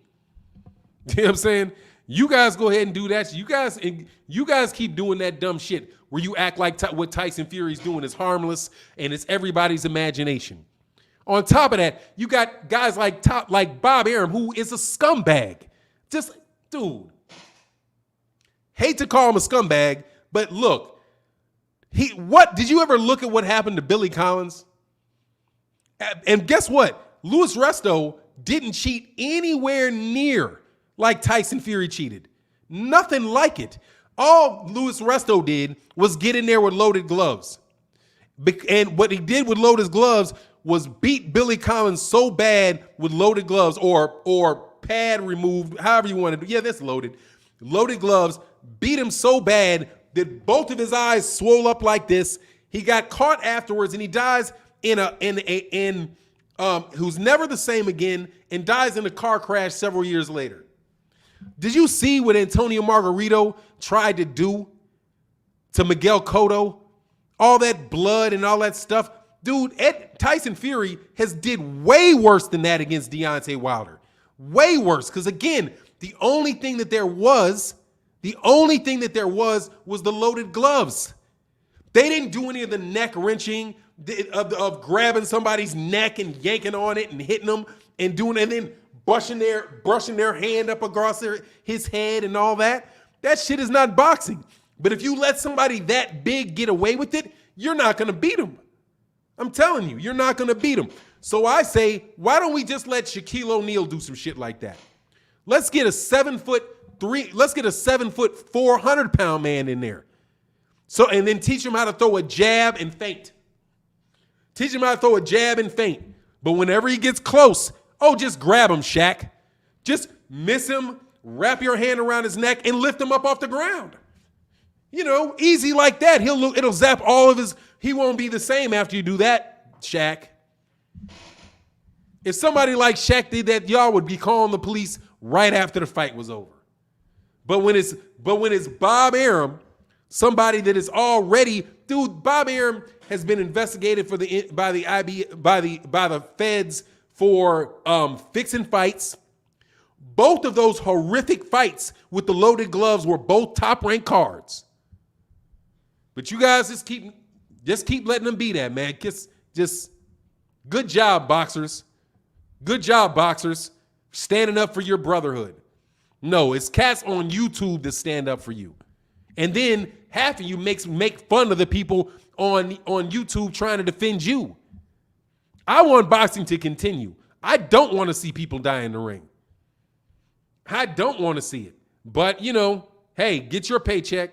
You know what I'm saying? You guys go ahead and do that. You guys keep doing that dumb shit where you act like what Tyson Fury's doing is harmless and it's everybody's imagination. On top of that, you got guys like Bob Arum, who is a scumbag. Just, dude, hate to call him a scumbag, but look, did you ever look at what happened to Billy Collins? And guess what? Louis Resto didn't cheat anywhere near like Tyson Fury cheated. Nothing like it. All Louis Resto did was get in there with loaded gloves. And what he did with loaded gloves was beat Billy Collins so bad with loaded gloves or pad removed, however you want to do. Yeah, that's loaded. Loaded gloves beat him so bad that both of his eyes swole up like this. He got caught afterwards and he dies who's never the same again and dies in a car crash several years later. Did you see what Antonio Margarito tried to do to Miguel Cotto? All that blood and all that stuff. Dude, Tyson Fury has did way worse than that against Deontay Wilder. Way worse. Because again, the only thing that there was was the loaded gloves. They didn't do any of the neck wrenching of grabbing somebody's neck and yanking on it and hitting them and then brushing their hand up across his head and all that. That shit is not boxing. But if you let somebody that big get away with it, you're not going to beat them. I'm telling you, you're not going to beat them. So I say, why don't we just let Shaquille O'Neal do some shit like that? Let's get a 7'3", let's get a 400-pound man in there. So, and then teach him how to throw a jab and feint. Teach him how to throw a jab and feint. But whenever he gets close, just grab him, Shaq. Just miss him, wrap your hand around his neck, and lift him up off the ground. You know, easy like that. It'll zap all of his. He won't be the same after you do that, Shaq. If somebody like Shaq did that, y'all would be calling the police right after the fight was over. But when it's Bob Arum, somebody that is already, dude, Bob Arum has been investigated by the feds for fixing fights. Both of those horrific fights with the loaded gloves were both top-ranked cards. But you guys just keep letting them be that, man. Just good job, boxers. Good job, boxers. Standing up for your brotherhood. No, it's cats on YouTube that stand up for you. And then half of you make fun of the people on YouTube trying to defend you. I want boxing to continue. I don't want to see people die in the ring. I don't want to see it. But, hey, get your paycheck.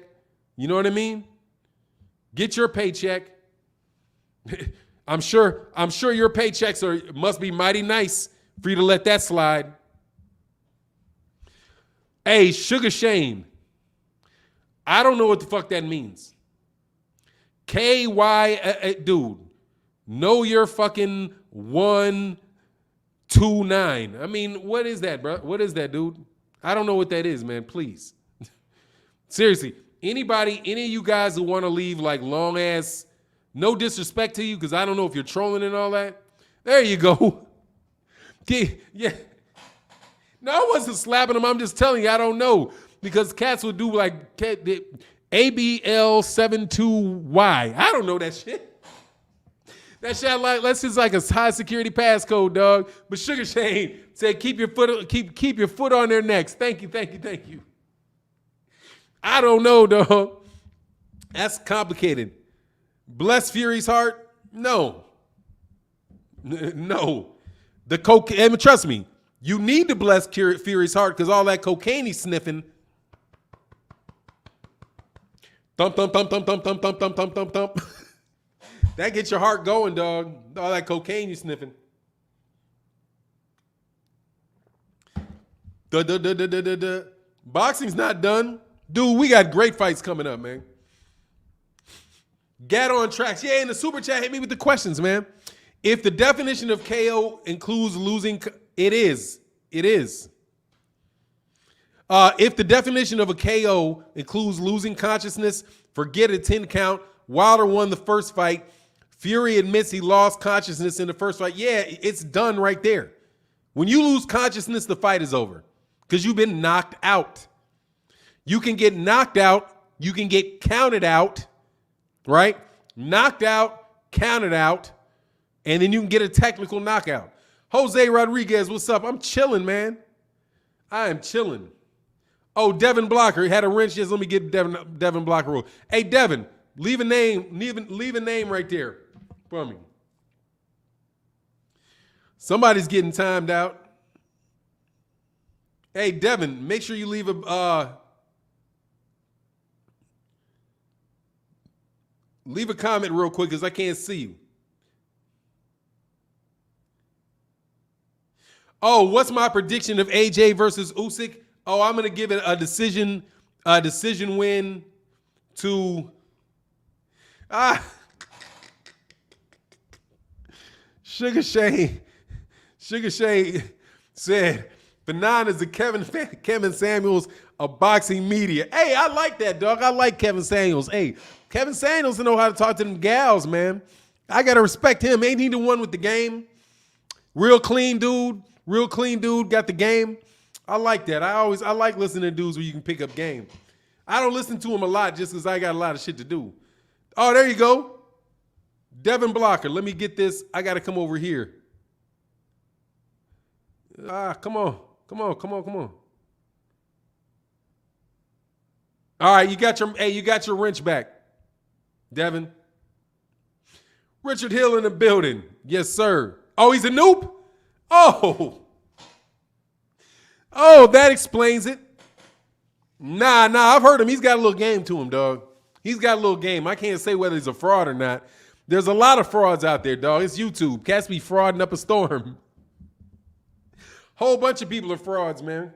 You know what I mean? Get your paycheck. I'm sure your paychecks must be mighty nice for you to let that slide. Hey, Sugar Shane. I don't know what the fuck that means. KY, dude. Know your fucking 129. I mean, what is that, bro? What is that, dude? I don't know what that is, man. Please. Seriously, anybody, any of you guys who want to leave like long ass, no disrespect to you, because I don't know if you're trolling and all that. There you go. Yeah. No, I wasn't slapping them. I'm just telling you, I don't know. Because cats would do like ABL72Y. I don't know that shit. That shit like that's just like a high security passcode, dog. But Sugar Shane said keep your foot on their necks. Thank you. I don't know, dog. That's complicated. Bless Fury's heart? No. No. The cocaine, and trust me, you need to bless Fury's heart because all that cocaine he's sniffing. Thump, thump, thump, thump, thump, thump, thump, thump, thump, thump, thump. That gets your heart going, dog. All that cocaine you sniffing. Boxing's not done. Dude, we got great fights coming up, man. Get on tracks. Yeah, in the super chat, hit me with the questions, man. If the definition of KO includes losing, it is. It is. If the definition of a KO includes losing consciousness, forget a 10 count. Wilder won the first fight. Fury admits he lost consciousness in the first fight. Yeah, it's done right there. When you lose consciousness, the fight is over because you've been knocked out. You can get knocked out. You can get counted out, right? Knocked out, counted out, and then you can get a technical knockout. Jose Rodriguez, what's up? I'm chilling, man. I am chilling. Oh, Devin Blocker had a wrench. Yes, let me get Devin Blocker rule. Hey, Devin, leave a name. Leave a name right there for me. Somebody's getting timed out. Hey, Devin, make sure you leave a comment real quick because I can't see you. Oh, what's my prediction of AJ versus Usyk? Oh, I'm gonna give it a decision win to Sugar Shane said Fannon is the Kevin Samuels of boxing media. Hey, I like that, dog. I like Kevin Samuels. Hey, Kevin Samuels know how to talk to them gals, man. I gotta respect him. Ain't he the one with the game? Real clean dude, got the game. I like that. I like listening to dudes where you can pick up game. I don't listen to him a lot just because I got a lot of shit to do. Oh, there you go. Devin Blocker. Let me get this. I got to come over here. Come on. All right, you got your wrench back, Devin. Richard Hill in the building. Yes, sir. Oh, he's a noob? Oh, that explains it. Nah, I've heard him. He's got a little game to him, dog. He's got a little game. I can't say whether he's a fraud or not. There's a lot of frauds out there, dog. It's YouTube. Cats be frauding up a storm. Whole bunch of people are frauds, man.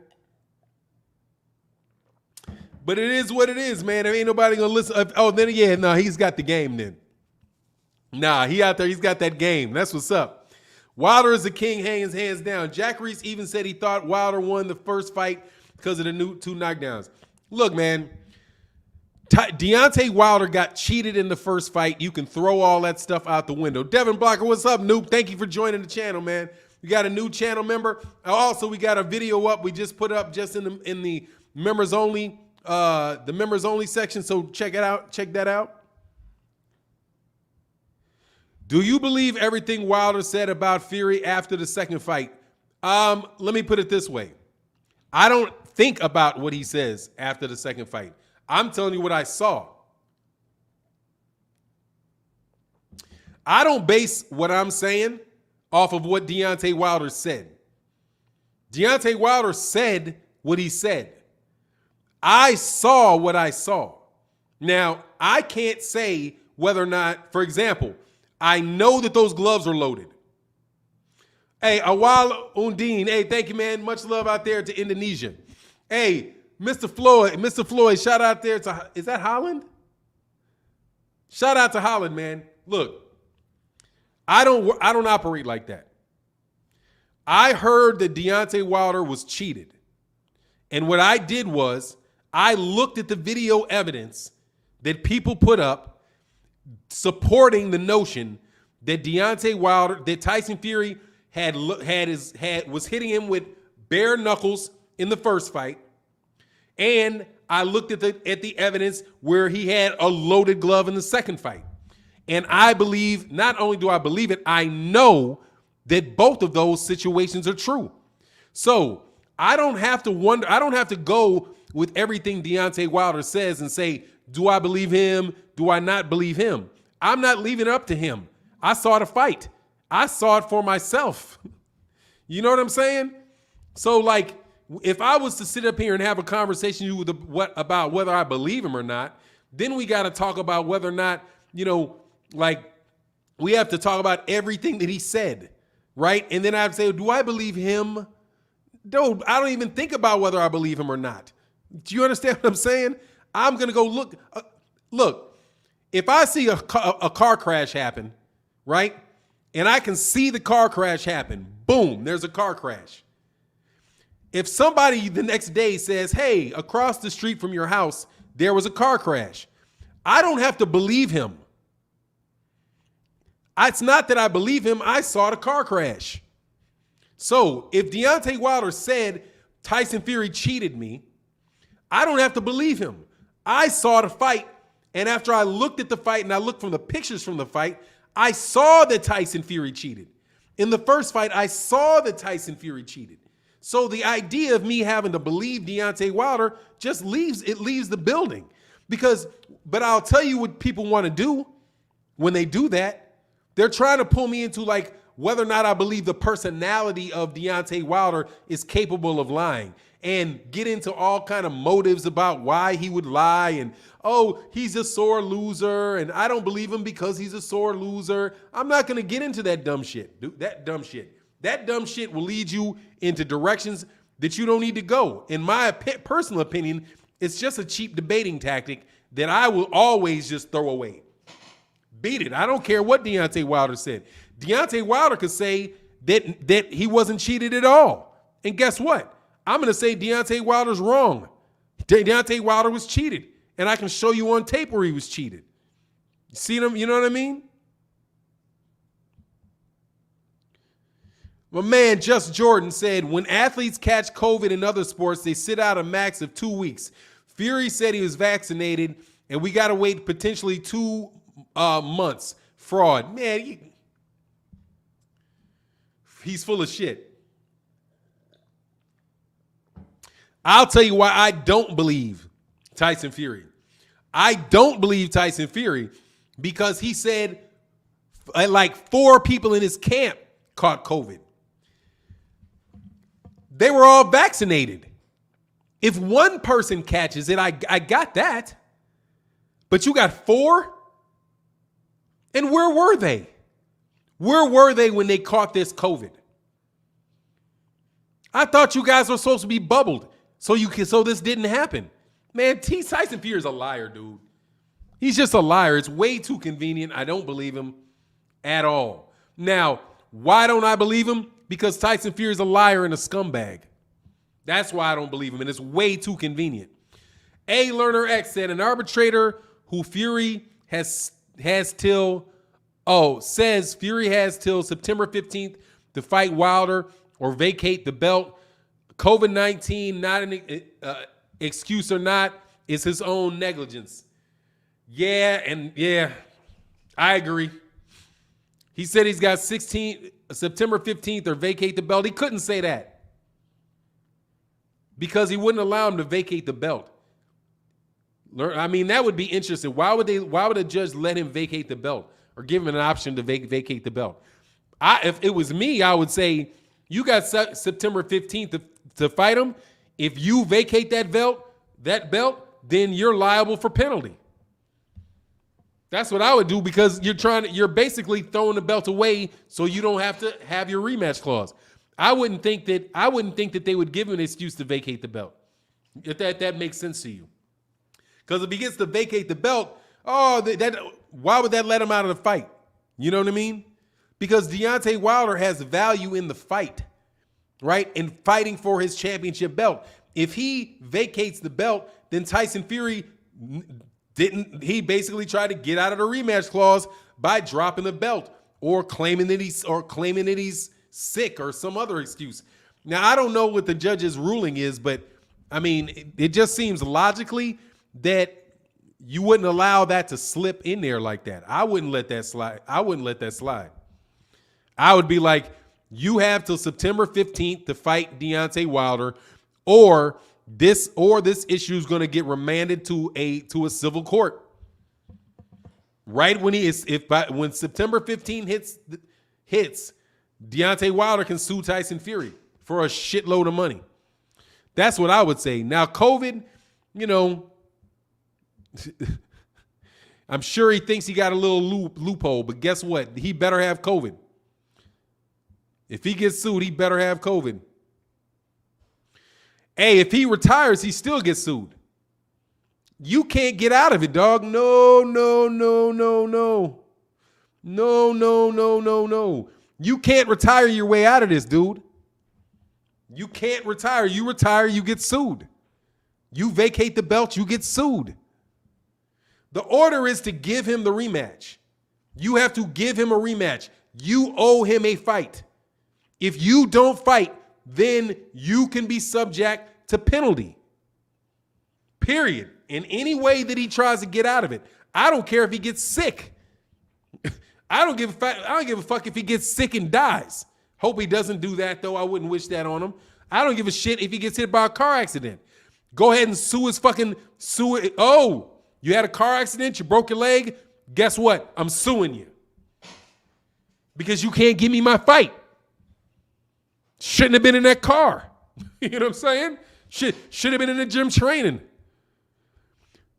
But it is what it is, man. There ain't nobody gonna listen. Oh, then yeah, no, he's got the game then. Nah, he out there. He's got that game. That's what's up. Wilder is the king, hands down. Jack Reese even said he thought Wilder won the first fight because of the new 2 knockdowns. Look, man, Deontay Wilder got cheated in the first fight. You can throw all that stuff out the window. Devin Blocker, what's up, noob? Thank you for joining the channel, man. We got a new channel member. Also, we got a video up. We just put up just in the members only section. So check it out. Check that out. Do you believe everything Wilder said about Fury after the second fight? Let me put it this way. I don't think about what he says after the second fight. I'm telling you what I saw. I don't base what I'm saying off of what Deontay Wilder said. Deontay Wilder said what he said. I saw what I saw. Now, I can't say whether or not, for example, I know that those gloves are loaded. Hey, Awal Undine. Hey, thank you, man. Much love out there to Indonesia. Hey, Mr. Floyd, shout out there to, is that Holland? Shout out to Holland, man. Look, I don't operate like that. I heard that Deontay Wilder was cheated. And what I did was I looked at the video evidence that people put up supporting the notion that that Tyson Fury was hitting him with bare knuckles in the first fight, and I looked at the evidence where he had a loaded glove in the second fight. And I believe, not only do I believe it, I know that both of those situations are true. So I don't have to wonder, I don't have to go with everything Deontay Wilder says and say, do I believe him? Do I not believe him? I'm not leaving it up to him. I saw the fight. I saw it for myself. You know what I'm saying? So like, if I was to sit up here and have a conversation about whether I believe him or not, then we got to talk about whether or not, like we have to talk about everything that he said, right? And then I'd say, do I believe him? No, I don't even think about whether I believe him or not. Do you understand what I'm saying? I'm going to go look. Look, if I see a car crash happen, right? And I can see the car crash happen. Boom, there's a car crash. If somebody the next day says, hey, across the street from your house, there was a car crash, I don't have to believe him. It's not that I believe him. I saw the car crash. So if Deontay Wilder said Tyson Fury cheated me, I don't have to believe him. I saw the fight, and after I looked at the fight and I looked from the pictures from the fight, I saw that Tyson Fury cheated. In the first fight, I saw that Tyson Fury cheated. So the idea of me having to believe Deontay Wilder just leaves the building. But I'll tell you what people want to do when they do that. They're trying to pull me into like whether or not I believe the personality of Deontay Wilder is capable of lying, and get into all kind of motives about why he would lie, and oh, he's a sore loser and I don't believe him because he's a sore loser. I'm not going to get into that dumb shit. Dude, that dumb shit will lead you into directions that you don't need to go. In my personal opinion, it's just a cheap debating tactic that I will always just throw away. Beat it. I don't care what Deontay Wilder said. Deontay Wilder could say that he wasn't cheated at all. And guess what? I'm going to say Deontay Wilder's wrong. Deontay Wilder was cheated. And I can show you on tape where he was cheated. See them? You know what I mean? My man, Just Jordan, said, when athletes catch COVID in other sports, they sit out a max of 2 weeks. Fury said he was vaccinated, and we got to wait potentially 2 months. Fraud. Man, he's full of shit. I'll tell you why I don't believe Tyson Fury. I don't believe Tyson Fury because he said like 4 people in his camp caught COVID. They were all vaccinated. If one person catches it, I got that. But you got 4? And where were they? Where were they when they caught this COVID? I thought you guys were supposed to be bubbled so this didn't happen. Man, Tyson Fury is a liar, dude. He's just a liar. It's way too convenient. I don't believe him at all. Now, why don't I believe him? Because Tyson Fury is a liar and a scumbag. That's why I don't believe him, and it's way too convenient. A Learner X said an arbitrator who Fury says Fury has till September 15th to fight Wilder or vacate the belt. COVID-19, not an excuse or not, is his own negligence. Yeah, I agree. He said he's got September 15th or vacate the belt. He couldn't say that because he wouldn't allow him to vacate the belt. I mean, that would be interesting. Why would a judge let him vacate the belt or give him an option to vacate the belt? If it was me, I would say you got September 15th to fight him. If you vacate that belt, then you're liable for penalty. That's what I would do because you're basically throwing the belt away so you don't have to have your rematch clause. I wouldn't think that they would give him an excuse to vacate the belt. If that makes sense to you. Because if he gets to vacate the belt, why would that let him out of the fight? You know what I mean? Because Deontay Wilder has value in the fight, right? And fighting for his championship belt. if he vacates the belt, then Tyson Fury he basically tried to get out of the rematch clause by dropping the belt or claiming that he's sick or some other excuse. Now, I don't know what the judge's ruling is, but I mean, it just seems logically that you wouldn't allow that to slip in there like that. I wouldn't let that slide. I would be like, you have till September 15th to fight Deontay Wilder, or this issue is going to get remanded to a civil court. Right when when September 15th hits, Deontay Wilder can sue Tyson Fury for a shitload of money. That's what I would say. Now, COVID, I'm sure he thinks he got a little loophole, but guess what? He better have COVID. If he gets sued, he better have COVID. Hey, if he retires, he still gets sued. You can't get out of it, dog. No. You can't retire your way out of this, dude. You can't retire. You retire, you get sued. You vacate the belt, you get sued. The order is to give him the rematch. You have to give him a rematch. You owe him a fight. If you don't fight, then you can be subject to penalty. Period. In any way that he tries to get out of it. I don't care if he gets sick. I don't give a fuck if he gets sick and dies. Hope he doesn't do that, though. I wouldn't wish that on him. I don't give a shit if he gets hit by a car accident. Go ahead and sue it. Oh, you had a car accident, you broke your leg. Guess what? I'm suing you. Because you can't give me my fight. Shouldn't have been in that car. You know what I'm saying? Should have been in the gym training.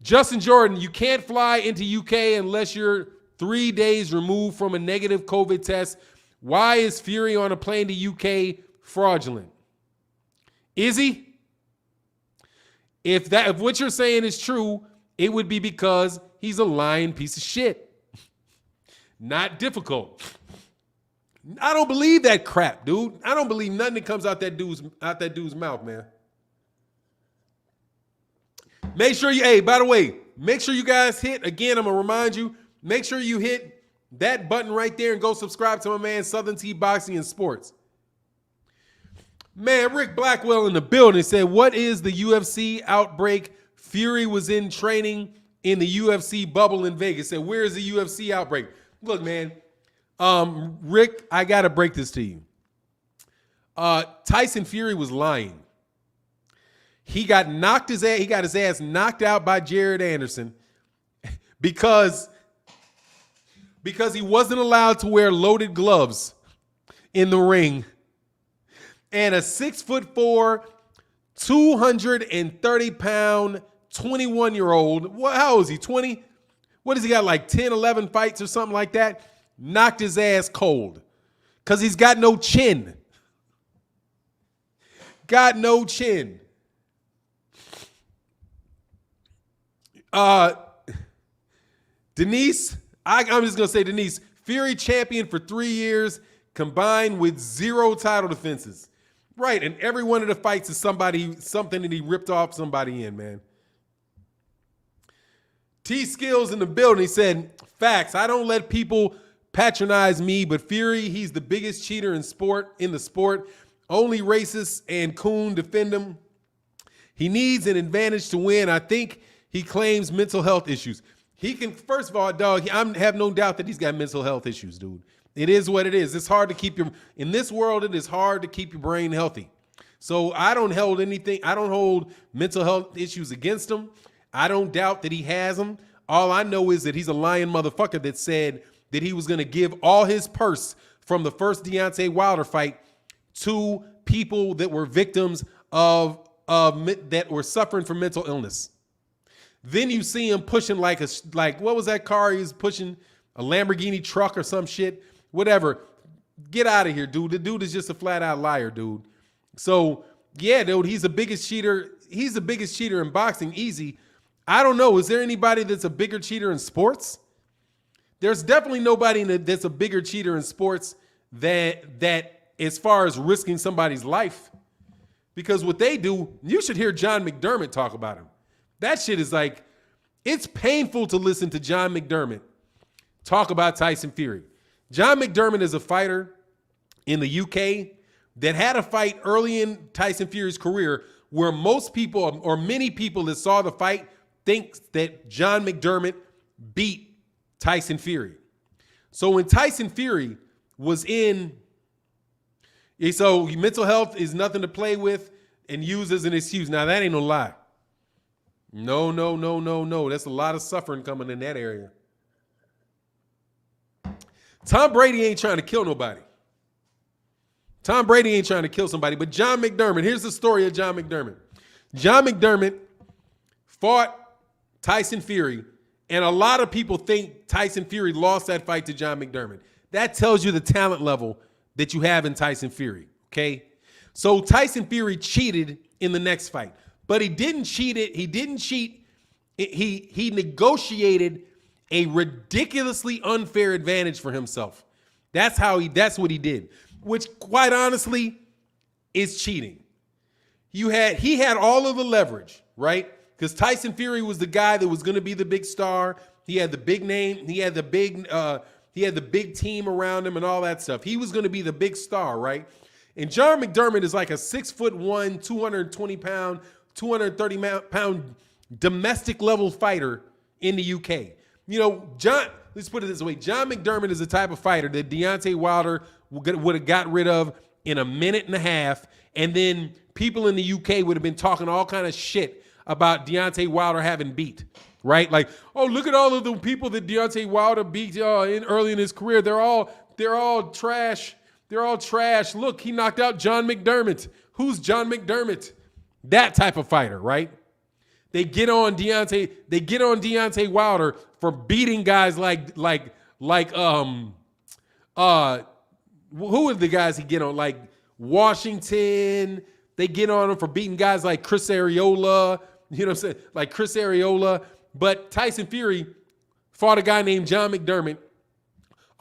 Justin Jordan, you can't fly into UK unless you're 3 days removed from a negative COVID test. Why is Fury on a plane to UK fraudulent? Is he? If what you're saying is true, it would be because he's a lying piece of shit. Not difficult. I don't believe that crap, dude. I don't believe nothing that comes out that dude's mouth, man. Make sure by the way, make sure you guys hit, again, I'm going to remind you, make sure you hit that button right there and go subscribe to my man, Southern T Boxing and Sports. Man, Rick Blackwell in the building said, what is the UFC outbreak? Fury was in training in the UFC bubble in Vegas. Said, where is the UFC outbreak? Look, man, Rick, I got to break this to you. Tyson Fury was lying. He got his ass knocked out by Jared Anderson because he wasn't allowed to wear loaded gloves in the ring. And a 6'4", 230-pound, 21-year-old, how old is he, 20? What does he got, like 10, 11 fights or something like that? Knocked his ass cold because he's got no chin. Got no chin. Denise, I'm just going to say Denise, Fury champion for 3 years combined with 0 title defenses. Right, and every one of the fights is something that he ripped off somebody in, man. T Skills in the building, he said, facts, I don't let people patronize me, but Fury, he's the biggest cheater in the sport. Only racists and coon defend him. He needs an advantage to win. I think he claims mental health issues. He can, first of all, dog, I have no doubt that he's got mental health issues, dude. It is what it is. It's hard to keep in this world, it is hard to keep your brain healthy. So I don't hold mental health issues against him. I don't doubt that he has them. All I know is that he's a lying motherfucker that said that he was going to give all his purse from the first Deontay Wilder fight to people that were victims that were suffering from mental illness. Then you see him pushing like what was that car he was pushing? A Lamborghini truck or some shit? Whatever. Get out of here, dude. The dude is just a flat out liar, dude. So, yeah, dude, he's the biggest cheater. He's the biggest cheater in boxing, easy. I don't know. Is there anybody that's a bigger cheater in sports? There's definitely nobody that's a bigger cheater in sports that as far as risking somebody's life. Because what they do, you should hear John McDermott talk about him. That shit is like, it's painful to listen to John McDermott talk about Tyson Fury. John McDermott is a fighter in the UK that had a fight early in Tyson Fury's career where most people or many people that saw the fight think that John McDermott beat Tyson Fury. So when Tyson Fury was in, so mental health is nothing to play with and use as an excuse. Now that ain't no lie. No. That's a lot of suffering coming in that area. Tom Brady ain't trying to kill nobody. Tom Brady ain't trying to kill somebody, but John McDermott, here's the story of John McDermott. John McDermott fought Tyson Fury, and a lot of people think Tyson Fury lost that fight to John McDermott. That tells you the talent level that you have in Tyson Fury, okay? So Tyson Fury cheated in the next fight, but he didn't cheat it. He didn't cheat. He negotiated a ridiculously unfair advantage for himself. That's what he did, which quite honestly is cheating. He had all of the leverage, right? Because Tyson Fury was the guy that was going to be the big star. He had the big name. He had the big team around him and all that stuff. He was going to be the big star, right? And John McDermott is like a 6'1", 220-pound, 230-pound domestic level fighter in the UK. You know, let's put it this way. John McDermott is the type of fighter that Deontay Wilder would have got rid of in a minute and a half, and then people in the UK would have been talking all kind of shit about Deontay Wilder having beat, right? Like, oh, look at all of the people that Deontay Wilder beat early in his career. They're all trash. They're all trash. Look, he knocked out John McDermott. Who's John McDermott? That type of fighter, right? They get on Deontay Wilder for beating guys like who are the guys he get on? Like Washington. They get on him for beating guys like Chris Arreola. You know what I'm saying? Like Chris Arreola. But Tyson Fury fought a guy named John McDermott.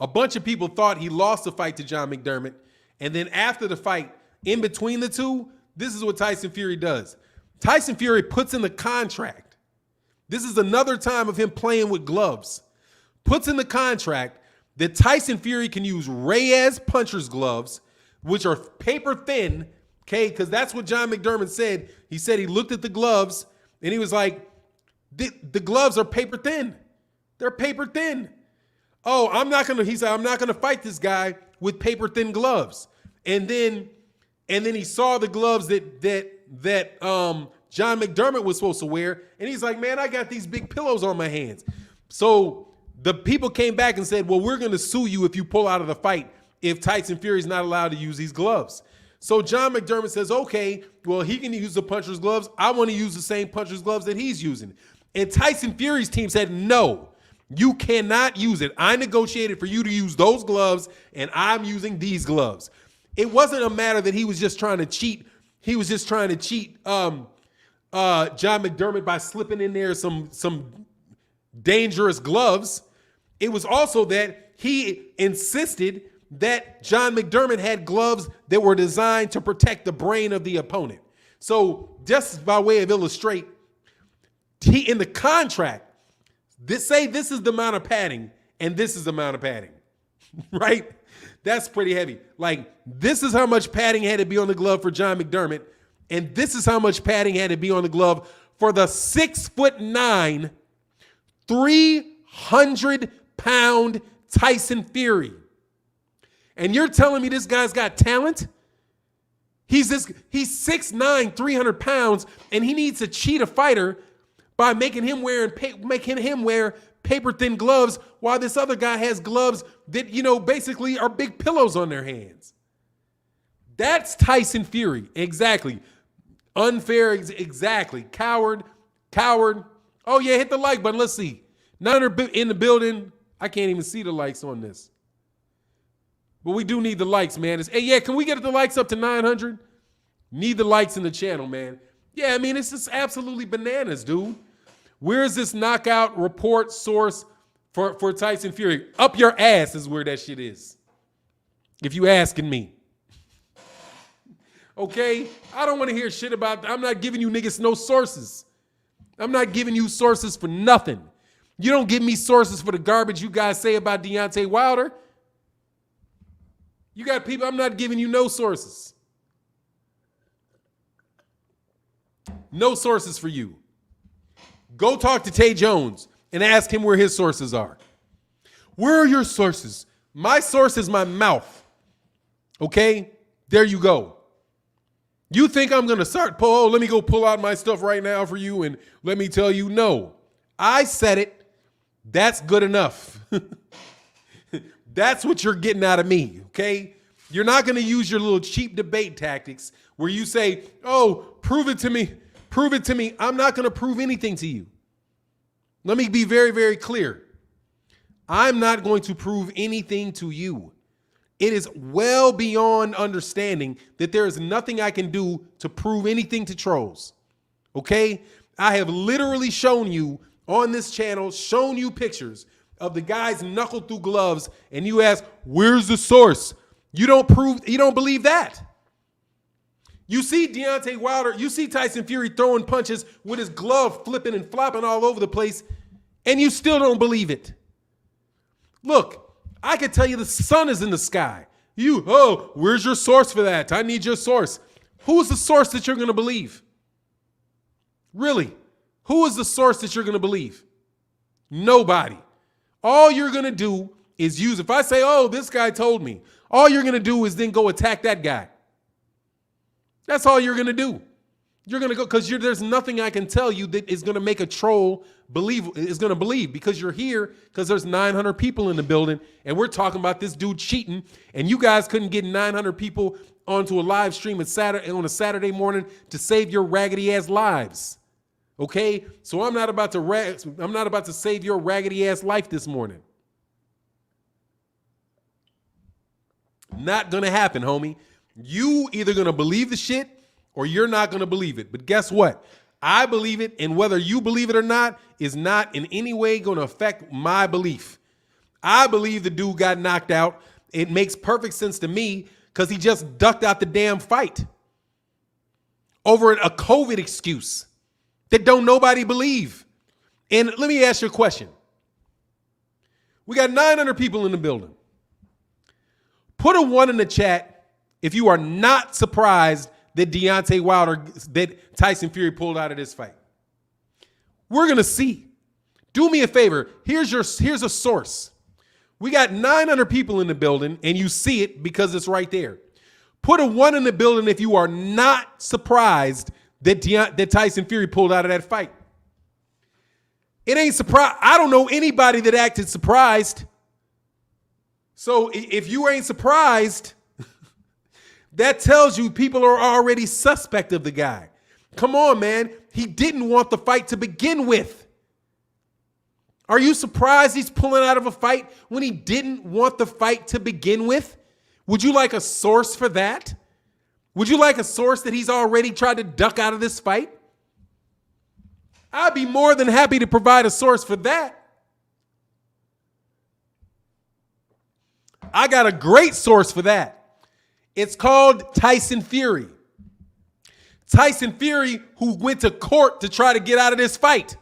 A bunch of people thought he lost the fight to John McDermott. And then after the fight, in between the two, this is what Tyson Fury does. Tyson Fury puts in the contract. This is another time of him playing with gloves. Puts in the contract that Tyson Fury can use Reyes puncher's gloves, which are paper thin, okay? Because that's what John McDermott said. He said he looked at the gloves and he was like, the gloves are paper thin. They're paper thin. Oh, he said, I'm not gonna fight this guy with paper thin gloves. And then he saw the gloves that John McDermott was supposed to wear, and he's like, man, I got these big pillows on my hands. So the people came back and said, well, we're going to sue you if you pull out of the fight if Tyson Fury is not allowed to use these gloves. So John McDermott says, okay, well, he can use the puncher's gloves. I want to use the same puncher's gloves that he's using. And Tyson Fury's team said, no, you cannot use it. I negotiated for you to use those gloves, and I'm using these gloves. It wasn't a matter that he was just trying to cheat. He was just trying to cheat John McDermott by slipping in there some dangerous gloves. It was also that he insisted that John McDermott had gloves that were designed to protect the brain of the opponent. So just by way of illustrate, he in the contract, this is the amount of padding and this is the amount of padding, right? That's pretty heavy. Like, this is how much padding had to be on the glove for John McDermott, and this is how much padding had to be on the glove for the 6'9", 300-pound Tyson Fury. And you're telling me this guy's got talent? He's 6'9", 300 pounds, and he needs to cheat a fighter by making him wear paper thin gloves while this other guy has gloves that, basically are big pillows on their hands. That's Tyson Fury. Exactly. Unfair. Exactly. Coward. Oh yeah, hit the like button. Let's see. None are in the building. I can't even see the likes on this. But we do need the likes, man. Hey, yeah, can we get the likes up to 900? Need the likes in the channel, man. Yeah, I mean, it's just absolutely bananas, dude. Where is this knockout report source for Tyson Fury? Up your ass is where that shit is, if you asking me. Okay? I don't want to hear shit about, I'm not giving you niggas no sources. I'm not giving you sources for nothing. You don't give me sources for the garbage you guys say about Deontay Wilder. You got people, I'm not giving you no sources. No sources for you. Go talk to Tay Jones and ask him where his sources are. Where are your sources? My source is my mouth. Okay? There you go. You think I'm going to start, let me go pull out my stuff right now for you and let me tell you, no. I said it. That's good enough. That's what you're getting out of me, okay? You're not going to use your little cheap debate tactics where you say, oh, prove it to me. Prove it to me. I'm not going to prove anything to you. Let me be very, very clear. I'm not going to prove anything to you. It is well beyond understanding that there is nothing I can do to prove anything to trolls. Okay? I have literally shown you on this channel, shown you pictures of the guys knuckle through gloves, and you ask, where's the source? You don't believe that. You see Deontay Wilder, you see Tyson Fury throwing punches with his glove flipping and flopping all over the place, and you still don't believe it. Look, I could tell you the sun is in the sky. Where's your source for that? I need your source. Who's the source that you're going to believe? Really? Who is the source that you're going to believe? Nobody. All you're going to do is use, if I say, oh, this guy told me, all you're going to do is then go attack that guy. That's all you're going to do. You're going to go, because there's nothing I can tell you that is going to make a troll believe, because you're here, because there's 900 people in the building, and we're talking about this dude cheating, and you guys couldn't get 900 people onto a live stream on a Saturday morning to save your raggedy ass lives. Okay? So I'm not about to save your raggedy ass life this morning. Not going to happen, homie. You either going to believe the shit or you're not going to believe it. But guess what? I believe it, and whether you believe it or not is not in any way going to affect my belief. I believe the dude got knocked out. It makes perfect sense to me because he just ducked out the damn fight over a COVID excuse that don't nobody believe. And let me ask you a question. We got 900 people in the building. Put a 1 in the chat if you are not surprised that Deontay Wilder, that Tyson Fury pulled out of this fight. We're going to see. Do me a favor. Here's a source. We got 900 people in the building, and you see it because it's right there. Put a 1 in the building if you are not surprised that Tyson Fury pulled out of that fight. It ain't surprise. I don't know anybody that acted surprised. So if you ain't surprised, that tells you people are already suspect of the guy. Come on, man. He didn't want the fight to begin with. Are you surprised he's pulling out of a fight when he didn't want the fight to begin with? Would you like a source for that? Would you like a source that he's already tried to duck out of this fight? I'd be more than happy to provide a source for that. I got a great source for that. It's called Tyson Fury. Tyson Fury, who went to court to try to get out of this fight.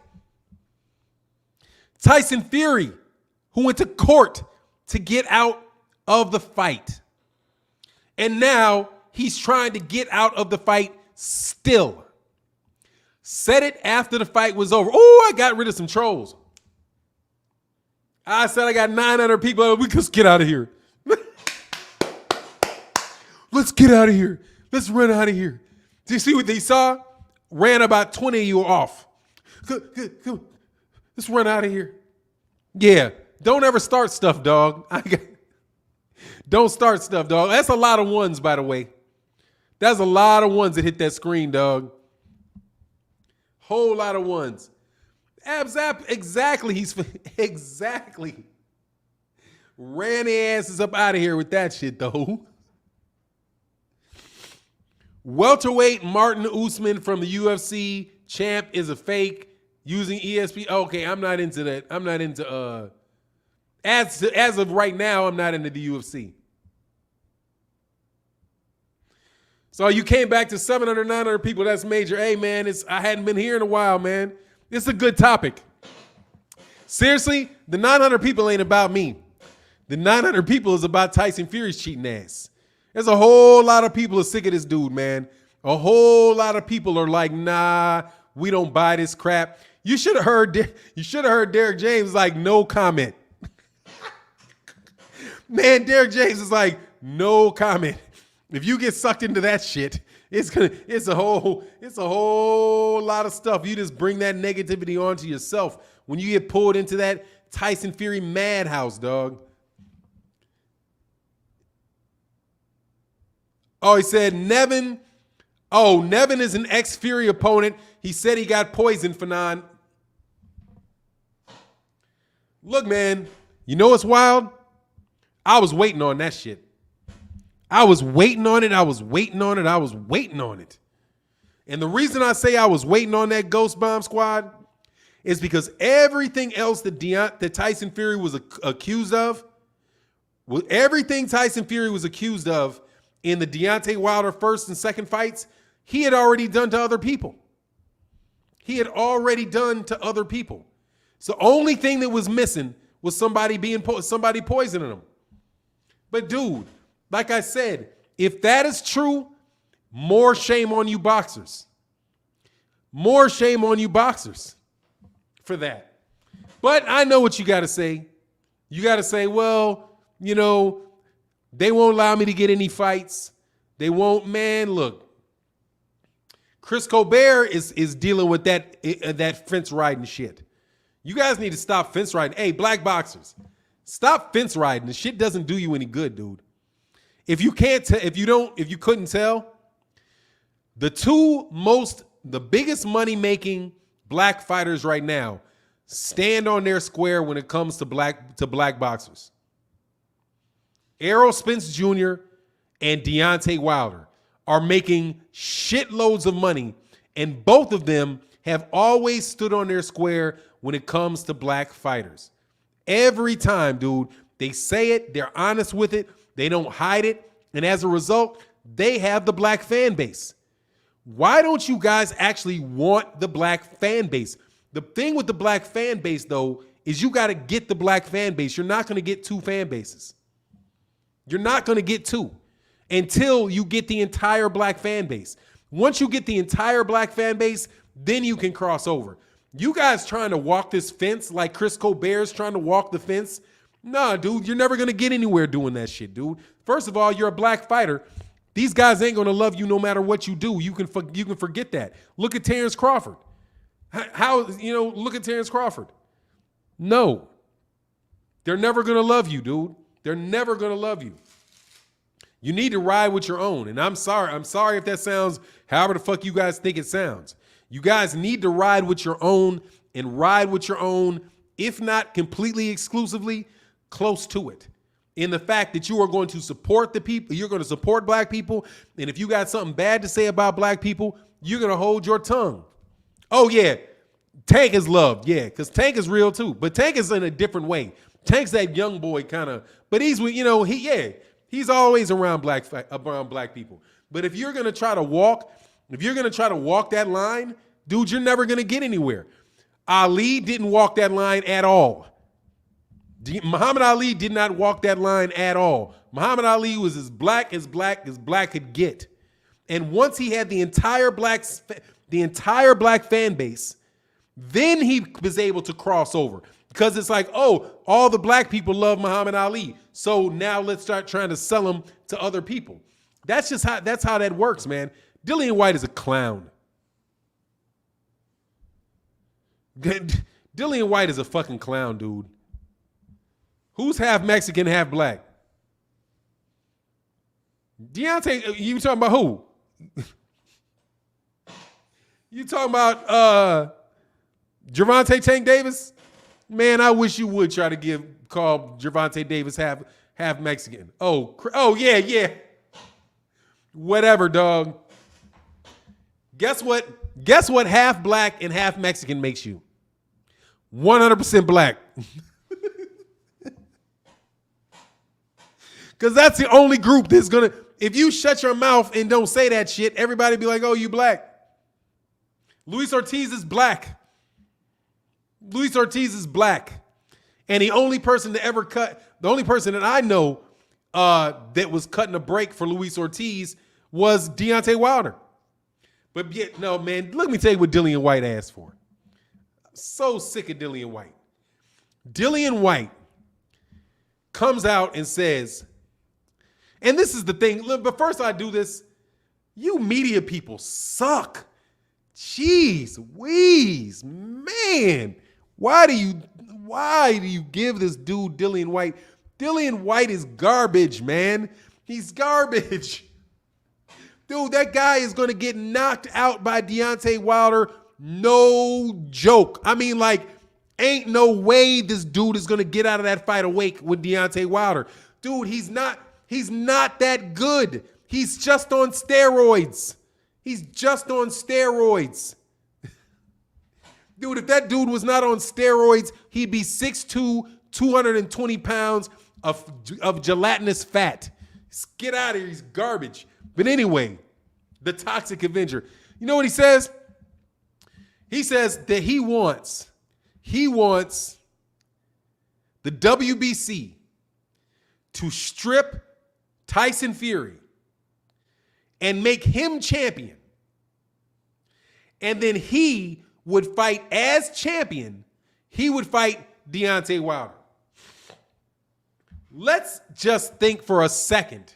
Tyson Fury, who went to court to get out of the fight. And now he's trying to get out of the fight still. Said it after the fight was over. Oh, I got rid of some trolls. I said I got 900 people. We just get out of here. Let's get out of here. Let's run out of here. Do you see what they saw? Ran about 20 of you off. Come. Let's run out of here. Yeah. Don't ever start stuff, dog. Don't start stuff, dog. That's a lot of ones, by the way. That's a lot of ones that hit that screen, dog. Whole lot of ones. Exactly. Exactly. Ran their asses up out of here with that shit, though. Welterweight Martin Usman from the UFC champ is a fake using ESP. Okay, I'm not into that. I'm not into as of right now, I'm not into the UFC. So you came back to 700, 900 people. That's major. Hey, man, I hadn't been here in a while, man. It's a good topic. Seriously, the 900 people ain't about me. The 900 people is about Tyson Fury's cheating ass. There's a whole lot of people are sick of this dude, man. A whole lot of people are like, nah, we don't buy this crap. You should have heard Derek James like, no comment. Man, Derek James is like, no comment. If you get sucked into that shit, it's a whole lot of stuff. You just bring that negativity onto yourself when you get pulled into that Tyson Fury madhouse, dog. Oh, he said Nevin. Oh, Nevin is an ex-Fury opponent. He said he got poisoned, Fannon. Look, man, you know what's wild? I was waiting on that shit. I was waiting on it. I was waiting on it. I was waiting on it. And the reason I say I was waiting on that Ghost Bomb Squad is because everything else that Tyson Fury was accused of, everything Tyson Fury was accused of in the Deontay Wilder first and second fights, he had already done to other people. He had already done to other people. So the only thing that was missing was somebody poisoning him. But dude, like I said, if that is true, more shame on you boxers. More shame on you boxers for that. But I know what you got to say. You got to say, well, you know, they won't allow me to get any fights. They won't, man, look. Chris Colbert is dealing with that fence riding shit. You guys need to stop fence riding. Hey, black boxers, stop fence riding. The shit doesn't do you any good, dude. If you couldn't tell, the biggest money making black fighters right now stand on their square when it comes to black boxers. Errol Spence Jr. and Deontay Wilder are making shitloads of money, and both of them have always stood on their square when it comes to black fighters. Every time, dude, they say it, they're honest with it, they don't hide it, and as a result, they have the black fan base. Why don't you guys actually want the black fan base? The thing with the black fan base, though, is you got to get the black fan base. You're not going to get two fan bases. You're not going to get two until you get the entire black fan base. Once you get the entire black fan base, then you can cross over. You guys trying to walk this fence like Chris Colbert's trying to walk the fence? Nah, dude, you're never going to get anywhere doing that shit, dude. First of all, you're a black fighter. These guys ain't going to love you no matter what you do. You can forget that. Look at Terrence Crawford. Look at Terrence Crawford. No. They're never going to love you, dude. They're never going to love you. You need to ride with your own. And I'm sorry if that sounds however the fuck you guys think it sounds. You guys need to ride with your own, and ride with your own, if not completely exclusively, close to it. In the fact that you are going to support the people, you're going to support black people, and if you got something bad to say about black people, you're going to hold your tongue. Oh yeah, Tank is loved, yeah, because Tank is real too, but Tank is in a different way. Tank's that young boy kind of, but he's always around black people. But if you're gonna try to walk that line, dude, you're never gonna get anywhere. Ali didn't walk that line at all. Muhammad Ali did not walk that line at all. Muhammad Ali was as black as black could get. And once he had the entire black fan base, then he was able to cross over. Because it's like, oh, all the black people love Muhammad Ali, so now let's start trying to sell him to other people. That's how that works, man. Dillian White is a clown. Dillian White is a fucking clown, dude. Who's half Mexican, half black? Deontay, you talking about who? You talking about Gervonta Tank Davis? Man, I wish you would try to call Gervonta Davis half Mexican. Oh yeah. Whatever, dog. Guess what half black and half Mexican makes you? 100% black. Because that's the only group if you shut your mouth and don't say that shit, everybody be like, oh, you black. Luis Ortiz is black. Luis Ortiz is black. And the only person that I know that was cutting a break for Luis Ortiz was Deontay Wilder. But yet, no, man, let me tell you what Dillian White asked for. I'm so sick of Dillian White. Dillian White comes out and says, and this is the thing, but first I do this, you media people suck. Jeez, wheeze, man. Why do you give this dude Dillian White? Dillian White is garbage, man. He's garbage. Dude, that guy is going to get knocked out by Deontay Wilder. No joke. I mean, like, ain't no way this dude is going to get out of that fight awake with Deontay Wilder. Dude, he's not that good. He's just on steroids. He's just on steroids. Dude, if that dude was not on steroids, he'd be 6'2", 220 pounds of gelatinous fat. Get out of here. He's garbage. But anyway, the Toxic Avenger. You know what he says? He says that he wants the WBC to strip Tyson Fury and make him champion. And then he would fight as champion. He would fight Deontay Wilder. Let's just think for a second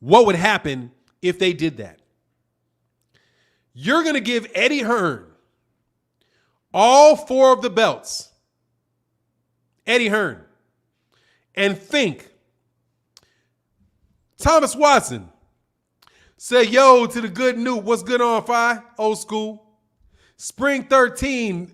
what would happen if they did that. You're going to give Eddie Hearn all 4 of the belts. Eddie Hearn. And think, Thomas Watson, say yo to the good noob. What's good on, Fi? Old school. Spring 13.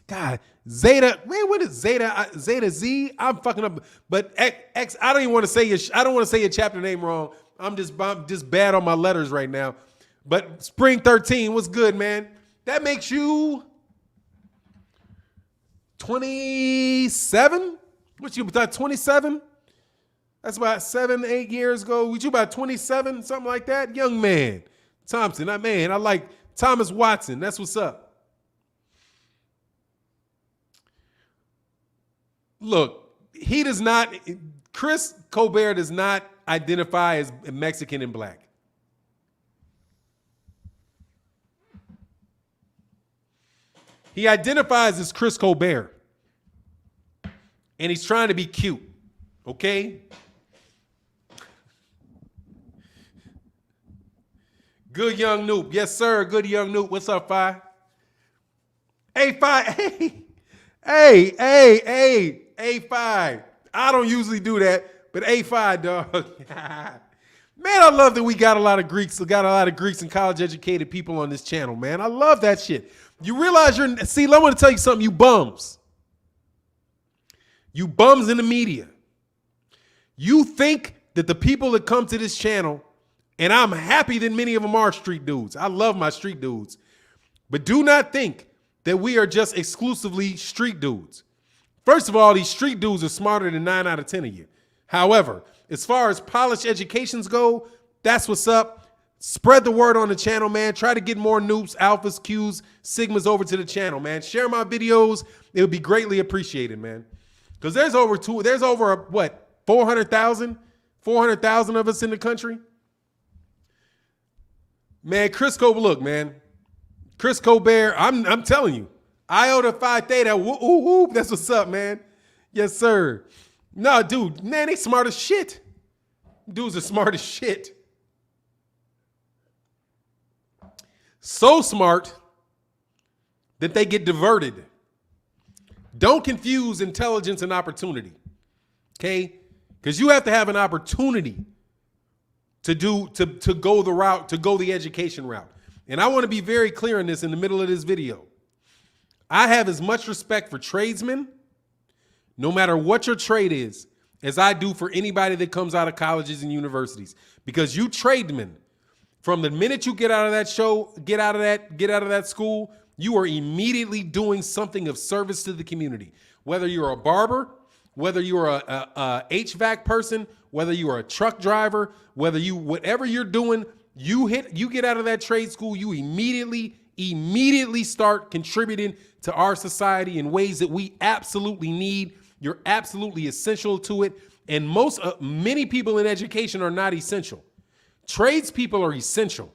God, Zeta. Man, what is Zeta? Zeta Z? I'm fucking up. But X, I don't even want to say your chapter name wrong. I'm just bad on my letters right now. But Spring 13, what's good, man? That makes you 27? What you about 27? That's about 7-8 years ago. Was you about 27, something like that? Young man. Thompson, I like Thomas Watson. That's what's up. Look, Chris Colbert does not identify as Mexican and black. He identifies as Chris Colbert. And he's trying to be cute. Okay? Good young noob. Yes, sir. Good young noob. What's up, Fi? Hey, Fi. Hey, Fi. I don't usually do that, but hey, Fi, dog. Man, I love that we got a lot of Greeks and college educated people on this channel, man. I love that shit. You realize I want to tell you something, you bums. You bums in the media. You think that the people that come to this channel, and I'm happy that many of them are street dudes. I love my street dudes. But do not think that we are just exclusively street dudes. First of all, these street dudes are smarter than 9 out of 10 of you. However, as far as polished educations go, that's what's up. Spread the word on the channel, man. Try to get more noobs, alphas, Qs, sigmas over to the channel, man. Share my videos. It would be greatly appreciated, man. Because there's over 400,000 of us in the country. Man, Chris Colbert, look, man. Chris Colbert, I'm telling you. Iota Phi Theta, whoop, that's what's up, man. Yes, sir. No, dude, man, they smart as shit. Dudes are smart as shit. So smart that they get diverted. Don't confuse intelligence and opportunity, okay? Because you have to have an opportunity to go the education route. And I want to be very clear on this in the middle of this video. I have as much respect for tradesmen, no matter what your trade is, as I do for anybody that comes out of colleges and universities. Because you tradesmen, from the minute you get out of that school, you are immediately doing something of service to the community. Whether you're a barber, whether you're a HVAC person, whether you're a truck driver, whatever you're doing, you get out of that trade school, you immediately start contributing to our society in ways that we absolutely need. You're absolutely essential to it. And many people in education are not essential. Tradespeople are essential.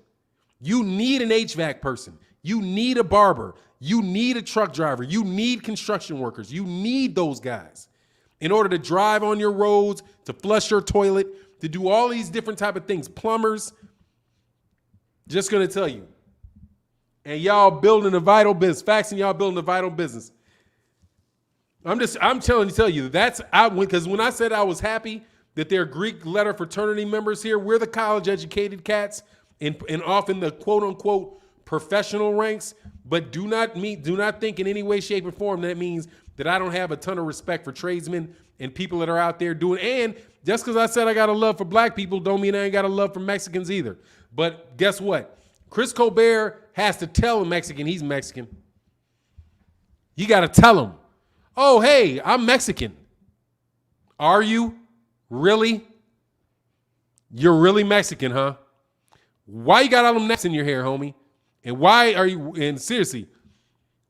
You need an HVAC person. You need a barber. You need a truck driver. You need construction workers. You need those guys in order to drive on your roads, to flush your toilet, to do all these different type of things. Plumbers, just going to tell you. And y'all building a vital business. Faxing y'all building a vital business. I'm tell you, because when I said I was happy that they're Greek letter fraternity members here, we're the college educated cats and often the quote unquote professional ranks, but do not think in any way, shape, or form that means that I don't have a ton of respect for tradesmen and people that are out there doing. And just because I said I got a love for black people don't mean I ain't got a love for Mexicans either. But guess what? Chris Colbert has to tell a Mexican he's Mexican. You got to tell him, oh, hey, I'm Mexican. Are you? Really? You're really Mexican, huh? Why you got all them nets in your hair, homie? And why are you, and seriously,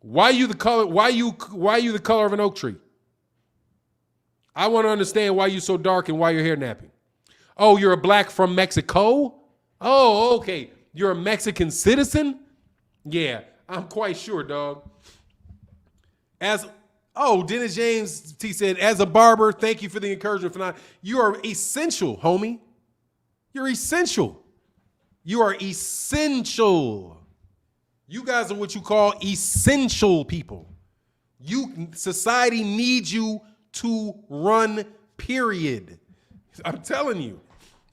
why you the color of an oak tree? I want to understand why you so dark and why your hair napping. Oh, you're a black from Mexico? Oh, okay. You're a Mexican citizen? Yeah, I'm quite sure, dog. Dennis James T said, as a barber, thank you for the encouragement. Fannon. You are essential, homie. You're essential. You are essential. You guys are what you call essential people. Society needs you to run, period. I'm telling you.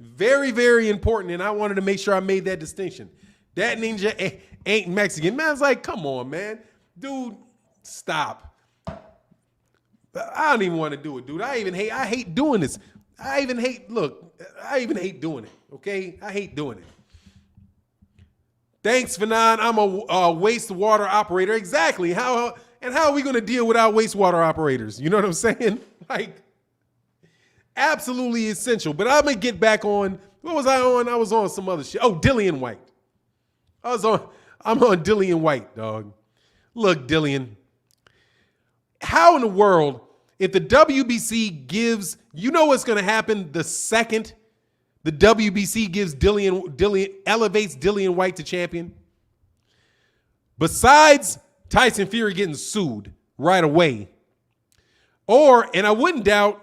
Very, very important, and I wanted to make sure I made that distinction. That ninja ain't Mexican. Man's like, come on, man. Dude, stop. I don't even want to do it, dude. I hate doing this. I even hate doing it, okay? I hate doing it. Thanks, Fannon. I'm a wastewater operator. Exactly. How are we going to deal without wastewater operators? You know what I'm saying? Like, absolutely essential. But I'm going to get back on, what was I on? I was on some other shit. Oh, Dillian White. I'm on Dillian White, dog. Look, Dillian, how in the world, if the WBC gives, you know what's going to happen the second the WBC gives elevates Dillian White to champion? Besides Tyson Fury getting sued right away, and I wouldn't doubt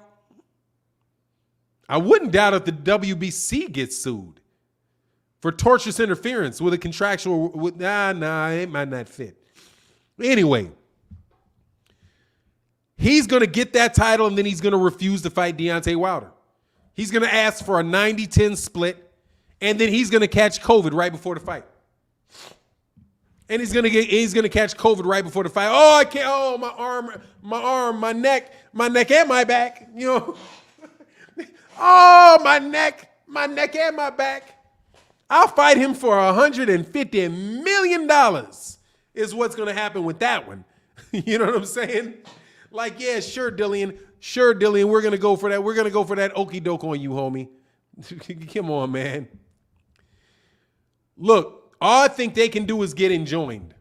if the WBC gets sued for tortious interference with a contractual, it might not fit. Anyway, he's going to get that title and then he's going to refuse to fight Deontay Wilder. He's going to ask for a 90-10 split and then he's going to catch COVID right before the fight. And he's going to catch COVID right before the fight. Oh, I can't. Oh, my arm, my neck and my back, you know. Oh, my neck and my back. I'll fight him for $150 million is what's going to happen with that one. You know what I'm saying? Like, yeah, sure, Dillian. We're going to go for that. We're going to go for that okie doke on you, homie. Come on, man. Look, all I think they can do is get enjoined.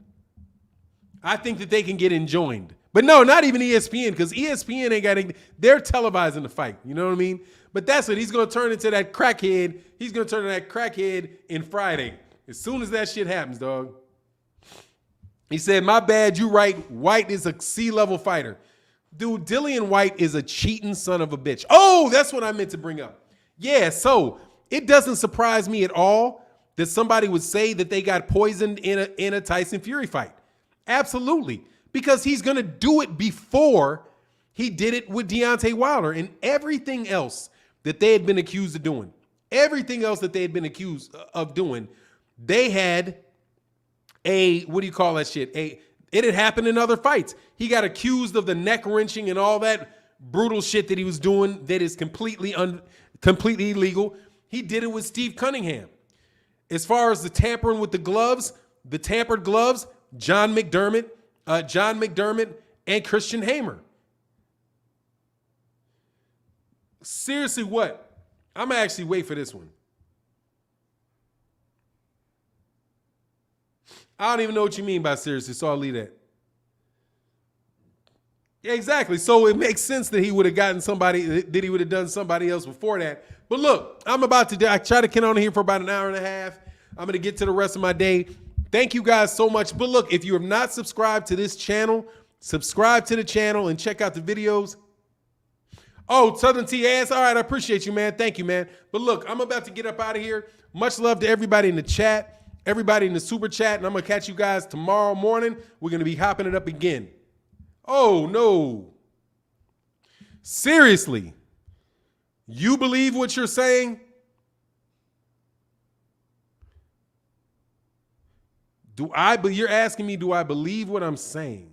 I think that they can get enjoined. But no, not even ESPN, because ESPN ain't got anything. They're televising the fight. You know what I mean? But that's it. He's going to turn into that crackhead. He's going to turn into that crackhead in Friday. As soon as that shit happens, dog. He said, my bad, you right. White is a C-level fighter. Dude, Dillian White is a cheating son of a bitch. Oh, that's what I meant to bring up. Yeah, so it doesn't surprise me at all that somebody would say that they got poisoned in a Tyson Fury fight. Absolutely. Because he's going to do it before he did it with Deontay Wilder and everything else that they had been accused of doing. Everything else that they had been accused of doing, they had what do you call that shit? It had happened in other fights. He got accused of the neck wrenching and all that brutal shit that he was doing that is completely illegal. He did it with Steve Cunningham. As far as the tampering with the tampered gloves, John McDermott, and Christian Hamer. Seriously, what? I'm going to actually wait for this one. I don't even know what you mean by seriously, so I'll leave that. Yeah, exactly. So it makes sense that he would have gotten somebody, that he would have done somebody else before that. But look, I'm about to, I try to get on here for about an hour and a half. I'm going to get to the rest of my day. Thank you guys so much. But look, if you have not subscribed to this channel, subscribe to the channel and check out the videos. Oh, Southern T ass. All right, I appreciate you, man. Thank you, man. But look, I'm about to get up out of here. Much love to everybody in the chat, everybody in the super chat, and I'm going to catch you guys tomorrow morning. We're going to be hopping it up again. Oh, no. Seriously? You believe what you're saying? But you're asking me, do I believe what I'm saying?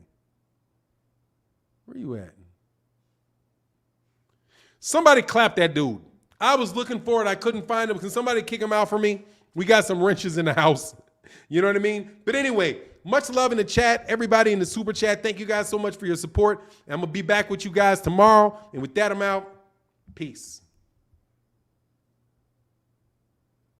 Where you at? Somebody clap that dude. I was looking for it. I couldn't find him. Can somebody kick him out for me? We got some wrenches in the house. You know what I mean? But anyway, much love in the chat. Everybody in the super chat, thank you guys so much for your support. I'm going to be back with you guys tomorrow. And with that, I'm out. Peace.